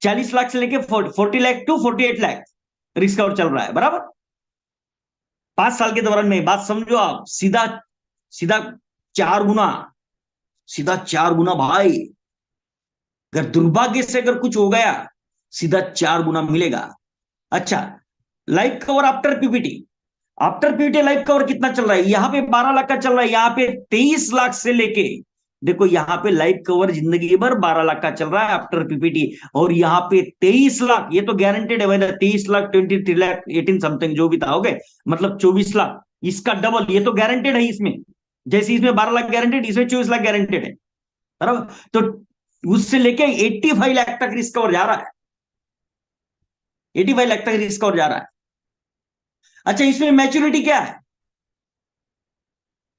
Speaker 1: 40 लाख से लेके 40 lakh to 48 lakh risk cover चल रहा है, बराबर। 5 साल के दौरान में बात समझो आप, सीधा सीधा 4 गुना, सीधा 4 गुना भाई। अगर दुर्भाग्य से अगर कुछ हो गया, सीधा 4 गुना मिलेगा। अच्छा, life cover after PPT, after PPT life cover कितना चल रहा है? यहां पे 12 लाख का चल रहा है, यहां पे 23 लाख से लेके, देखो यहां पे लाइफ कवर जिंदगी भर 12 लाख का चल रहा है आफ्टर पीपीटी, और यहां पे 23 लाख, ये तो गारंटेड है भाई। 23 लाख, 23 लाख 18 समथिंग जो भी था, ओके, मतलब 24 लाख, इसका डबल, ये तो गारंटेड है इसमें। जैसे इसमें 12 लाख गारंटेड, इसमें 24 लाख गारंटेड है, बराबर। तो उससे लेके 85 लाख तक रिस्क कवर जा रहा है, 85 लाख तक रिस्क कवर जा रहा है। अच्छा, इसमें मैच्योरिटी क्या है?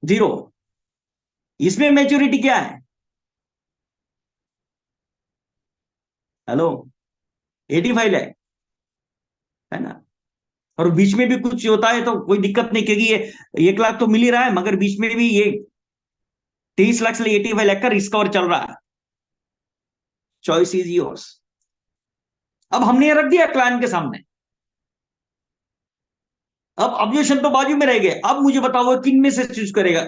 Speaker 1: 0। इसमें मैच्योरिटी क्या है? हेलो, 85 लाख, है ना। और बीच में भी कुछ होता है तो कोई दिक्कत नहीं, क्योंकि ये 1 लाख तो मिल ही रहा है, मगर बीच में भी ये 23 लाख से 85 लाख का रिस्क कवर चल रहा है। Choice is yours. अब हमने ये रख दिया क्लाइंट के सामने, अब ऑब्जेक्शन तो बाजू में रह गए। अब मुझे बताओ किन में से चूज करेगा?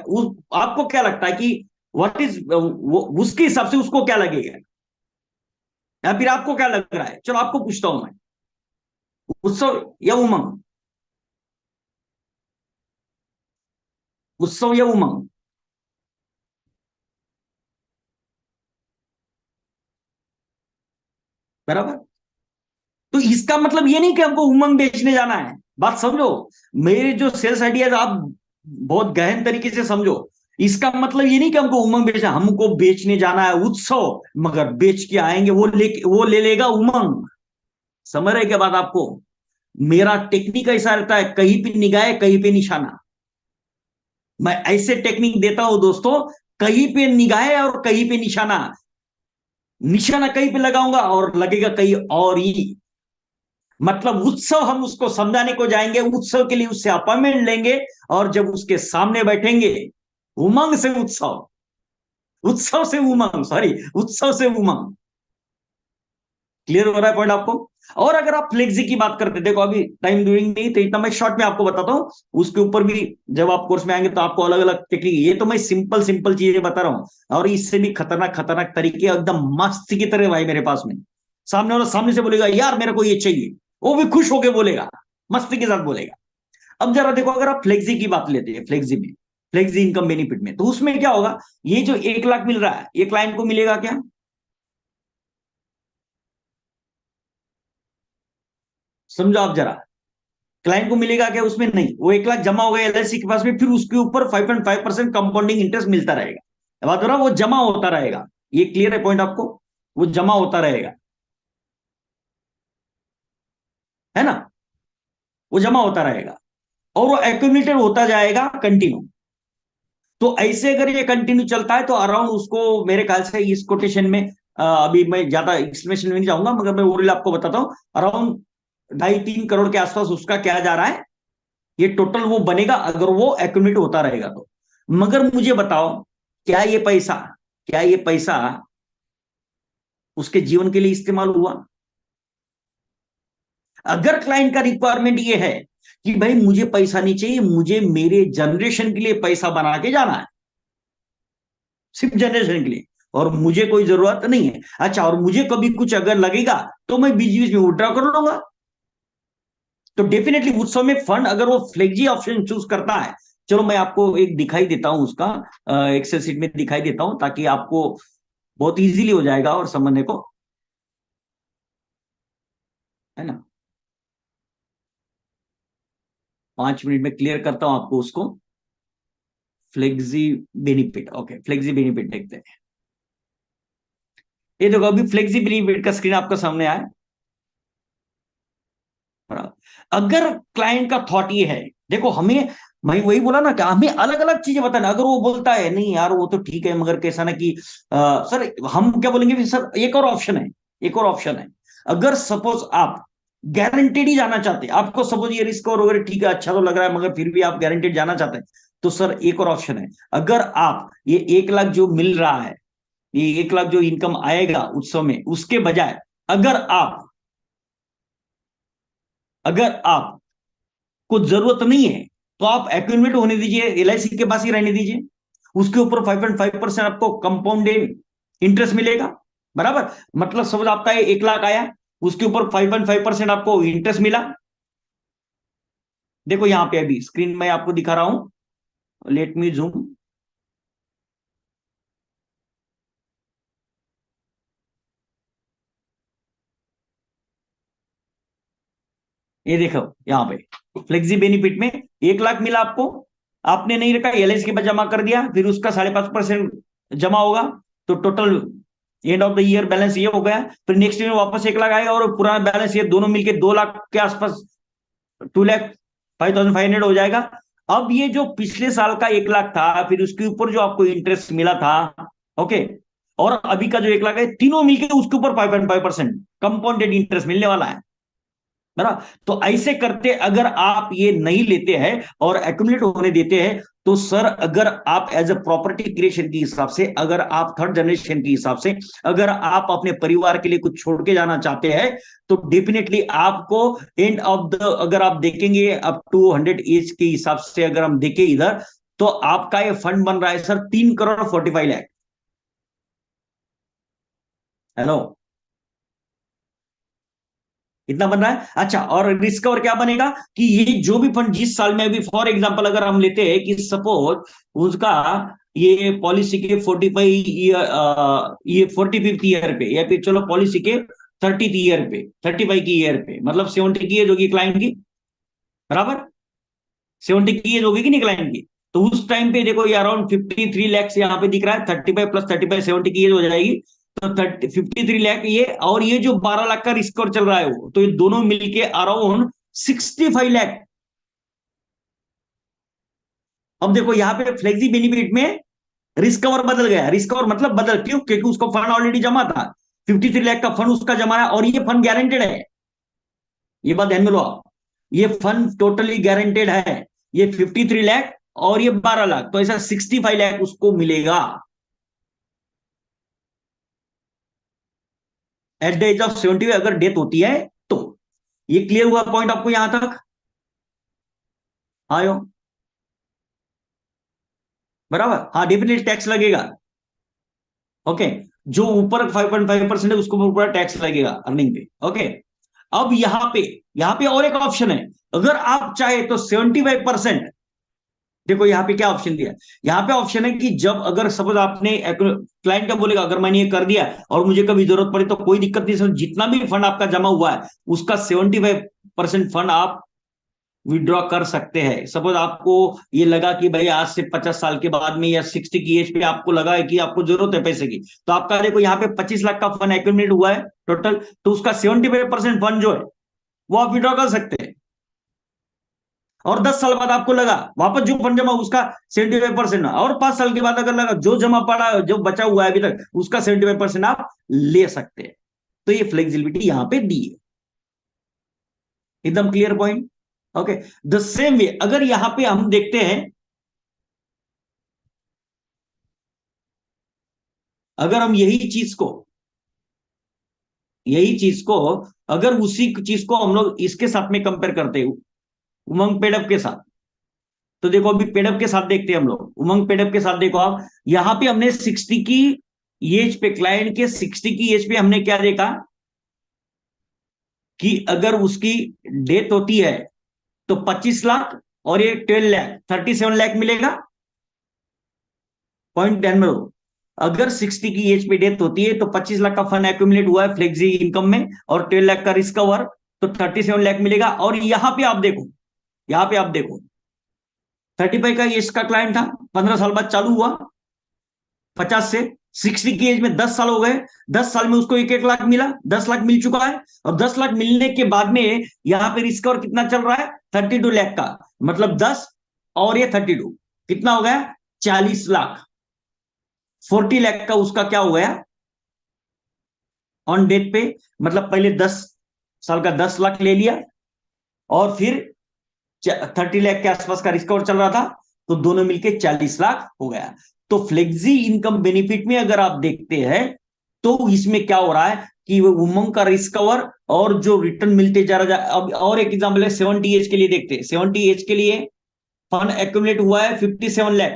Speaker 1: आपको क्या लगता है कि व्हाट इज, उसके हिसाब से उसको क्या लगेगा, या फिर आपको क्या लग रहा है? चलो आपको पूछता हूं मैं, उत्सव या उमंग? उत्सव या उमंग? बराबर। तो इसका मतलब ये नहीं कि हमको उमंग बेचने जाना है, बात समझो। मेरे जो सेल्स आइडियाज आप बहुत गहन तरीके से समझो। इसका मतलब ये नहीं कि हमको उमंग बेचना, हमको बेचने जाना है उत्सव, मगर बेच के आएंगे, वो ले लेगा उमंग। समझ रहे क्या बात आपको? मेरा टेक्निक ऐसा रहता है, कहीं पे निगाह कहीं पे निशाना। मैं ऐसे टेक्निक देता हूं दोस्तों, कहीं पे निगाह और कहीं पे निशाना। निशाना कहीं पे लगाऊंगा और लगेगा कहीं और ही। मतलब उत्सव हम उसको समझाने को जाएंगे, उत्सव के लिए उससे अपॉइंटमेंट लेंगे, और जब उसके सामने बैठेंगे, उमंग से उत्सव, उत्सव से उमंग, सॉरी, उत्सव से उमंग। क्लियर हो रहा है पॉइंट आपको? और अगर आप फ्लेक्सी की बात करते, देखो अभी टाइम ड्यूरिंग नहीं, तो इतना मैं शॉर्ट में आपको बताता हूं। उसके ऊपर भी जब आप कोर्स में आएंगे तो आपको अलग अलग टेक्निक, ये तो मैं सिंपल सिंपल चीजें बता रहा हूं, और इससे भी खतरनाक खतरनाक तरीके एकदम मस्त की तरह भाई मेरे पास में। सामने वाला सामने से बोलेगा यार मेरे को ये चाहिए, वो भी खुश होके बोलेगा, मस्ती के साथ बोलेगा। अब जरा देखो, अगर आप फ्लेक्सी की बात लेते हैं, फ्लेक्सी में, फ्लेक्सी इनकम बेनिफिट में, तो उसमें क्या होगा? ये जो 1 लाख मिल रहा है, ये क्लाइंट को मिलेगा क्या? समझो आप जरा, क्लाइंट को मिलेगा क्या उसमें? नहीं, वो 1 लाख जमा हो गया एलआईसी के पास में, फिर उसके ऊपर 5.5% कंपाउंडिंग इंटरेस्ट मिलता रहेगा। बात हो रहा, वो जमा होता रहेगा। ये क्लियर है पॉइंट आपको? वो जमा होता रहेगा, है ना, वो जमा होता रहेगा, और वो एक्यूमुलेटेड होता जाएगा कंटिन्यू। तो ऐसे अगर ये कंटिन्यू चलता है तो अराउंड उसको, मेरे ख्याल से इस कोटेशन में, अभी मैं ज्यादा एक्सप्लेनेशन में नहीं जाऊंगा, मगर मैं ओरली आपको बताता हूं, अराउंड 2.5-3 करोड़ के आसपास उसका क्या जा रहा है, ये टोटल वो बनेगा अगर वो एक्यूमुलेट होता रहेगा तो। मगर मुझे बताओ, क्या ये पैसा, क्या ये पैसा उसके जीवन के लिए इस्तेमाल हुआ? अगर क्लाइंट का रिक्वायरमेंट ये है कि भाई मुझे पैसा नहीं चाहिए, मुझे मेरे जनरेशन के लिए पैसा बना के जाना है, सिर्फ जनरेशन के लिए, और मुझे कोई जरूरत नहीं है, अच्छा, और मुझे कभी कुछ अगर लगेगा तो मैं बीच बीच में विड्रॉ कर लूंगा, तो डेफिनेटली उस समय फंड, अगर वो फ्लेक्जी ऑप्शन चूज करता है, चलो मैं आपको एक दिखाई देता हूं उसका, एक्सेल सीट में दिखाई देता हूं, ताकि आपको बहुत इजीली हो जाएगा और समझने को, है ना। 5 मिनट में क्लियर करता हूं आपको उसको। Flexi benefit, okay, flexi benefit देखते हैं। ये देखो, अभी फ्लेक्सी बेनिफिट का स्क्रीन आपका सामने आया। अगर क्लाइंट का थॉट ये है, देखो हमें, मैं वही बोला ना कि हमें अलग अलग चीजें बताना। अगर वो बोलता है नहीं यार वो तो ठीक है, मगर कैसा ना कि सर, हम क्या बोलेंगे सर, एक और ऑप्शन है, एक और ऑप्शन है। अगर सपोज आप गारंटेड ही जाना चाहते हैं, आपको सपोज ये रिस्क और वगैरह ठीक है, अच्छा तो लग रहा है, मगर फिर भी आप गारंटेड जाना चाहते हैं, तो सर एक और ऑप्शन है। अगर आप ये 1 लाख जो मिल रहा है, ये 1 लाख जो इनकम आएगा उस समय, उसके बजाय अगर आप को जरूरत नहीं है तो आप एक्यूमुलेट होने दीजिए, एलआईसी के पास ही रहने दीजिए। उसके ऊपर 5.5% आपको कंपाउंडेड इंटरेस्ट मिलेगा, बराबर। मतलब समझ आपका 1 लाख आया, उसके ऊपर 5.5% आपको इंटरेस्ट मिला। देखो यहां पे अभी स्क्रीन में आपको दिखा रहा हूं, लेट मी जूम। ये देखो यहाँ पे फ्लेक्सी बेनिफिट में 1 लाख मिला आपको, आपने नहीं रखा, एलआईसी के पास जमा कर दिया, फिर उसका 5.5% जमा होगा, तो total end of the year balance ये हो गया। फिर नेक्स्ट ईयर वापस 1 लाख आएगा और पुराना बैलेंस ये दोनों मिलके 2 लाख के आसपास, 2,05,500 हो जाएगा। अब ये जो पिछले साल का 1 लाख था, फिर उसके ऊपर जो आपको इंटरेस्ट मिला था, ओके, और अभी का जो 1 लाख है, तीनों मिलके उसके ऊपर 5.5% कंपाउंडेड इंटरेस्ट मिलने वाला है ना। तो ऐसे करते अगर आप ये नहीं लेते हैं और एक्यूमुलेट होने देते हैं, तो सर अगर आप एज अ प्रॉपर्टी क्रिएशन के हिसाब से, अगर आप थर्ड जनरेशन के हिसाब से, अगर आप अपने परिवार के लिए कुछ छोड़ के जाना चाहते हैं, तो डेफिनेटली आपको एंड ऑफ द, अगर आप देखेंगे अप टू 100 एज के हिसाब से अगर हम देखें इधर, तो आपका ये फंड बन रहा है सर 3,45,00,000। हेलो, इतना बन रहा है। अच्छा, और रिस्क और क्या बनेगा कि ये जो भी फंड जिस साल में, अभी फॉर एग्जांपल अगर हम लेते हैं कि सपोज उसका ये पॉलिसी के 45 ईयर पे, या फिर चलो पॉलिसी के 30th ईयर पे, 35 की ईयर पे, मतलब 70 की एज होगी क्लाइंट की, बराबर। 70 की एज होगी कि नहीं क्लाइंट की, तो उस टाइम पे देखो ये अराउंड 53 लाख यहाँ पे दिख रहा है, 35 + 35 70 की एज हो जाएगी, तो 53 लाख ये, और ये जो 12 लाख का रिस्क और चल रहा है वो, तो ये दोनों मिलके अराउंड 65 लाख। अब देखो यहाँ पे फ्लेक्सी बेनिफिट में रिस्क कवर बदल गया, रिस्क कवर मतलब बदल क्यों, क्योंकि उसको फंड ऑलरेडी जमा था, 53 लाख का फंड उसका जमा है, और ये फंड गारंटेड है। ये बात ध्यान में लो आप, ये फंड टोटली गारंटेड है, ये 53 लाख और ये 12 लाख, तो ऐसा 65 लाख उसको मिलेगा एट द एज ऑफ 70, अगर डेथ होती है तो। ये क्लियर हुआ पॉइंट आपको यहां तक आयो, बराबर। हाँ, डेफिनेटली टैक्स लगेगा, ओके। जो ऊपर 5.5% है उसको ऊपर टैक्स लगेगा अर्निंग पे, ओके। अब यहाँ पे और एक ऑप्शन है, अगर आप चाहे तो 75%। देखो यहाँ पे क्या ऑप्शन दिया, यहाँ पे ऑप्शन है कि जब अगर सपोज आपने, क्लाइंट क्या बोलेगा, अगर मैंने ये कर दिया और मुझे कभी जरूरत पड़ी तो कोई दिक्कत नहीं सर, जितना भी फंड आपका जमा हुआ है उसका 75% फंड आप विड्रॉ कर सकते हैं। सपोज आपको ये लगा कि भाई आज से 50 साल के बाद में या 60 की एज पे आपको लगा है कि आपको जरूरत है पैसे की, तो आपका देखो यहाँ पे 25 लाख का फंड एक्यूमुलेट हुआ है टोटल, तो उसका 75% फंड जो है वो आप विड्रॉ कर सकते हैं। और 10 साल बाद आपको लगा वापस जो फंड जमा उसका 75%, और 5 साल के बाद अगर लगा जो जमा पड़ा जो बचा हुआ है अभी तक उसका 75% आप ले सकते हैं। तो ये फ्लेक्सिबिलिटी यहां पे दी है, एकदम clear point, okay. The same way अगर यहां पे हम देखते हैं, अगर हम यही चीज को अगर उसी चीज को हम लोग इसके साथ में कंपेयर करते हैं, उमंग पेडअप के साथ, तो देखो अभी पेडअप के साथ देखते हैं हम लोग, उमंग पेडअप के साथ देखो आप, यहां पे हमने 60 की एज पे, क्लाइंट के 60 की एज पे हमने क्या देखा कि अगर उसकी डेथ होती है तो 25 लाख, और ये 12 लाख, 37 लाख मिलेगा। पॉइंट ध्यान में रहो, अगर 60 की एज पे डेथ होती है तो 25 लाख का फंड एक्यूमुलेट हुआ है फ्लेक्सी इनकम में, और 12 लाख का रिस्क कवर, तो 37 लाख मिलेगा। और यहां पे आप देखो 35 का एज का क्लाइंट था, 15 साल बाद चालू हुआ, 50 से 60 की एज में 10 साल हो गए, 10 साल में उसको 1-1 लाख मिला, 10 लाख मिल चुका है। और 10 लाख मिलने के बाद में यहां पे रिस्क और कितना चल रहा है, 32 लाख का, मतलब 10 और ये 32, कितना हो गया, 40 लाख। 40 लाख का उसका क्या हो गया ऑन डेट पे, मतलब पहले 10 साल का 10 लाख ले लिया, और फिर 30 लाख के आसपास का रिस्क और चल रहा था, तो दोनों मिलके 40 लाख हो गया। तो फ्लेक्सी इनकम बेनिफिट में अगर आप देखते हैं तो इसमें क्या हो रहा है कि वो उमंग का रिस्क कवर और जो रिटर्न मिलते जा रहा है। अब और एक एग्जांपल है 70 एज के लिए, देखते हैं 70 एज के लिए फंड एक्यूमुलेट हुआ है 57 लाख,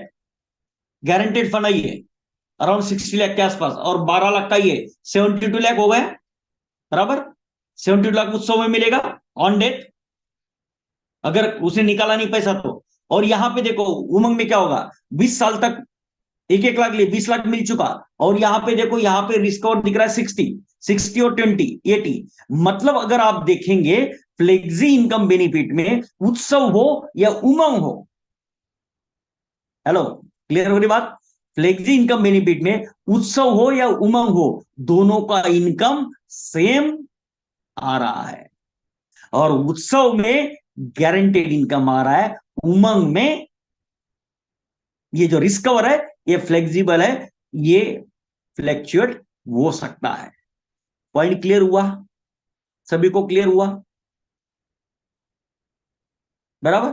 Speaker 1: गारंटेड फंड है ये, अराउंड 60 लाख के आसपास, और 12 लाख का ये 72 लाख हो गए बराबर। 72 लाख उत्सव में मिलेगा ऑन डेट, अगर उसे निकाला नहीं पैसा तो। और यहां पे देखो उमंग में क्या होगा, 20 साल तक 1-1 लाख लिए 20 लाख मिल चुका। और यहां पे देखो, यहां पे रिस्क और दिख रहा है 60 और 20 80। मतलब अगर आप देखेंगे फ्लेक्सी इनकम बेनिफिट में उत्सव हो या उमंग हो, हेलो क्लियर हो रही बात, फ्लेक्सी इनकम बेनिफिट में उत्सव हो या उमंग हो, दोनों का इनकम सेम आ रहा है। और उत्सव में गारंटेड इनकम आ रहा है, उमंग में ये जो रिस्क कवर है ये फ्लेक्सिबल है, ये फ्लैक्चुएट हो सकता है। पॉइंट क्लियर हुआ, सभी को क्लियर हुआ बराबर।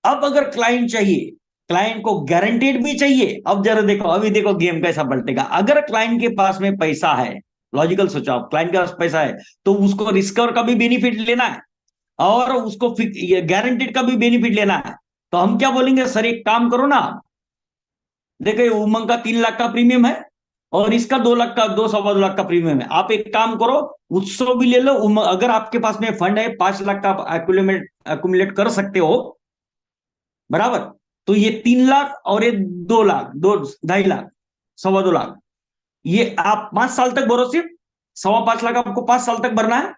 Speaker 1: अब अगर क्लाइंट चाहिए, क्लाइंट को गारंटेड भी चाहिए, अब जरा देखो, अभी देखो गेम कैसा पलटेगा। अगर क्लाइंट के पास में पैसा है, लॉजिकल सोचो आप, क्लाइंट के पास पैसा है तो उसको रिस्क कवर का भी बेनिफिट लेना है और उसको गारंटेड का भी बेनिफिट लेना है। तो हम क्या बोलेंगे, सर एक काम करो ना, देखो उमंग का 3 लाख का प्रीमियम है और इसका 2 लाख का, 2 सवा 2 लाख का प्रीमियम है। आप एक काम करो, उत्सव भी ले लो, अगर आपके पास में फंड है 5 लाख का अक्यूमुलेट कर सकते हो बराबर। तो ये 3 लाख और ये 2 लाख, 2 2.5 लाख, 2.25 लाख, ये आप 5 साल तक भरो, सिर्फ 5.25 लाख आपको 5 साल तक भरना है।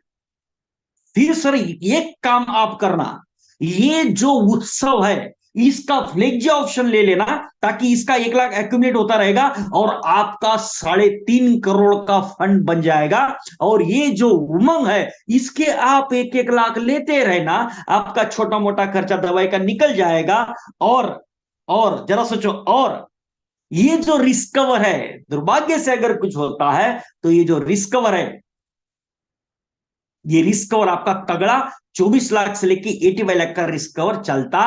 Speaker 1: फिर सर एक काम आप करना, ये जो उत्सव है इसका फ्लेक्सी ऑप्शन ले लेना, ताकि इसका 1 लाख एक्यूमुलेट होता रहेगा और आपका 3.5 करोड़ का फंड बन जाएगा। और ये जो उमंग है इसके आप 1-1 लाख लेते रहना, आपका छोटा मोटा खर्चा दवाई का निकल जाएगा। और जरा सोचो, और ये जो रिस्क कवर है, दुर्भाग्य से अगर कुछ होता है तो ये जो रिस्क कवर है, ये रिस्क कवर आपका तगड़ा 24 लाख से लेके 85 लाख का रिस्क कवर चलता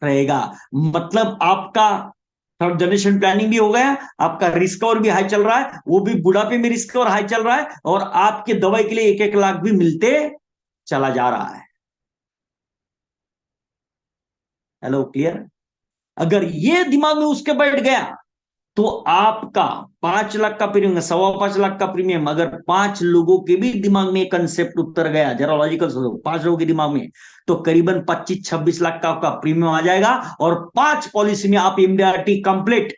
Speaker 1: रहेगा। मतलब आपका थर्ड जनरेशन प्लानिंग भी हो गया, आपका रिस्क कवर भी हाई चल रहा है, वो भी बुढ़ापे में रिस्क कवर हाई चल रहा है, और आपके दवाई के लिए 1-1 लाख भी मिलते चला जा रहा है। Hello clear. अगर ये दिमाग में उसके बैठ गया तो आपका 5 लाख का प्रीमियम, 5.25 लाख का प्रीमियम, अगर 5 लोगों के भी दिमाग में कंसेप्ट उतर गया, जरा लॉजिकल सोचो, 5 लोगों के दिमाग में, तो करीबन 25-26 लाख का आपका प्रीमियम आ जाएगा। और 5 पॉलिसी में आप एमडीआरटी कंप्लीट।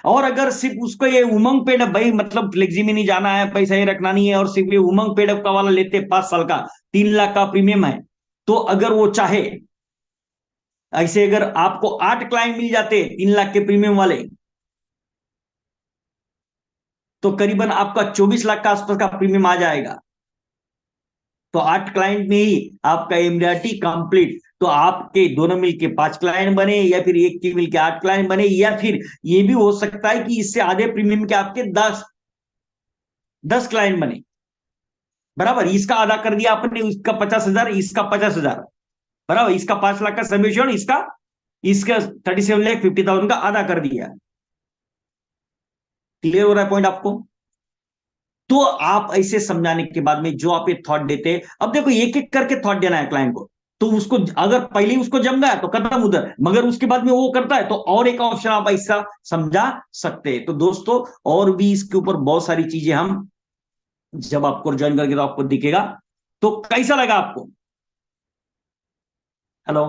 Speaker 1: और अगर सिर्फ उसको ये उमंग पेड भाई, मतलब फ्लेक्सी में नहीं जाना है, पैसा ही रखना नहीं है, और सिर्फ ये उमंग पेड का वाला लेते 5 साल का 3 लाख का प्रीमियम है, तो अगर वो चाहे, ऐसे अगर आपको 8 क्लाइंट मिल जाते 3 लाख के प्रीमियम वाले, तो करीबन आपका 24 लाख का आसपास का प्रीमियम आ जाएगा। तो 8 क्लाइंट में ही आपका एमडीआरटी कंप्लीट। तो आपके दोनों मिलके 5 क्लाइंट बने, या फिर एक के मिलके 8 क्लाइंट बने, या फिर ये भी हो सकता है कि इससे आधे प्रीमियम के आपके 10 क्लाइंट बने बराबर। इसका आधा कर दिया आपने, इसका 50,000, इसका 50,000 बराबर, इसका 5 लाख का सबमिशन, इसका इसका 37,50,000 का आधा कर दिया। क्लियर हो रहा है पॉइंट आपको। तो आप ऐसे समझाने के बाद में जो आप ये थॉट देते, अब देखो एक एक करके थॉट देना है क्लाइंट को, तो उसको अगर पहले ही उसको जम गया तो खत्म उधर, मगर उसके बाद में वो करता है तो और एक ऑप्शन आप ऐसा समझा सकते हैं। तो दोस्तों और भी इसके ऊपर बहुत सारी चीजें हम जब आपको ज्वाइन करके तो आपको दिखेगा। तो कैसा लगा आपको? हेलो।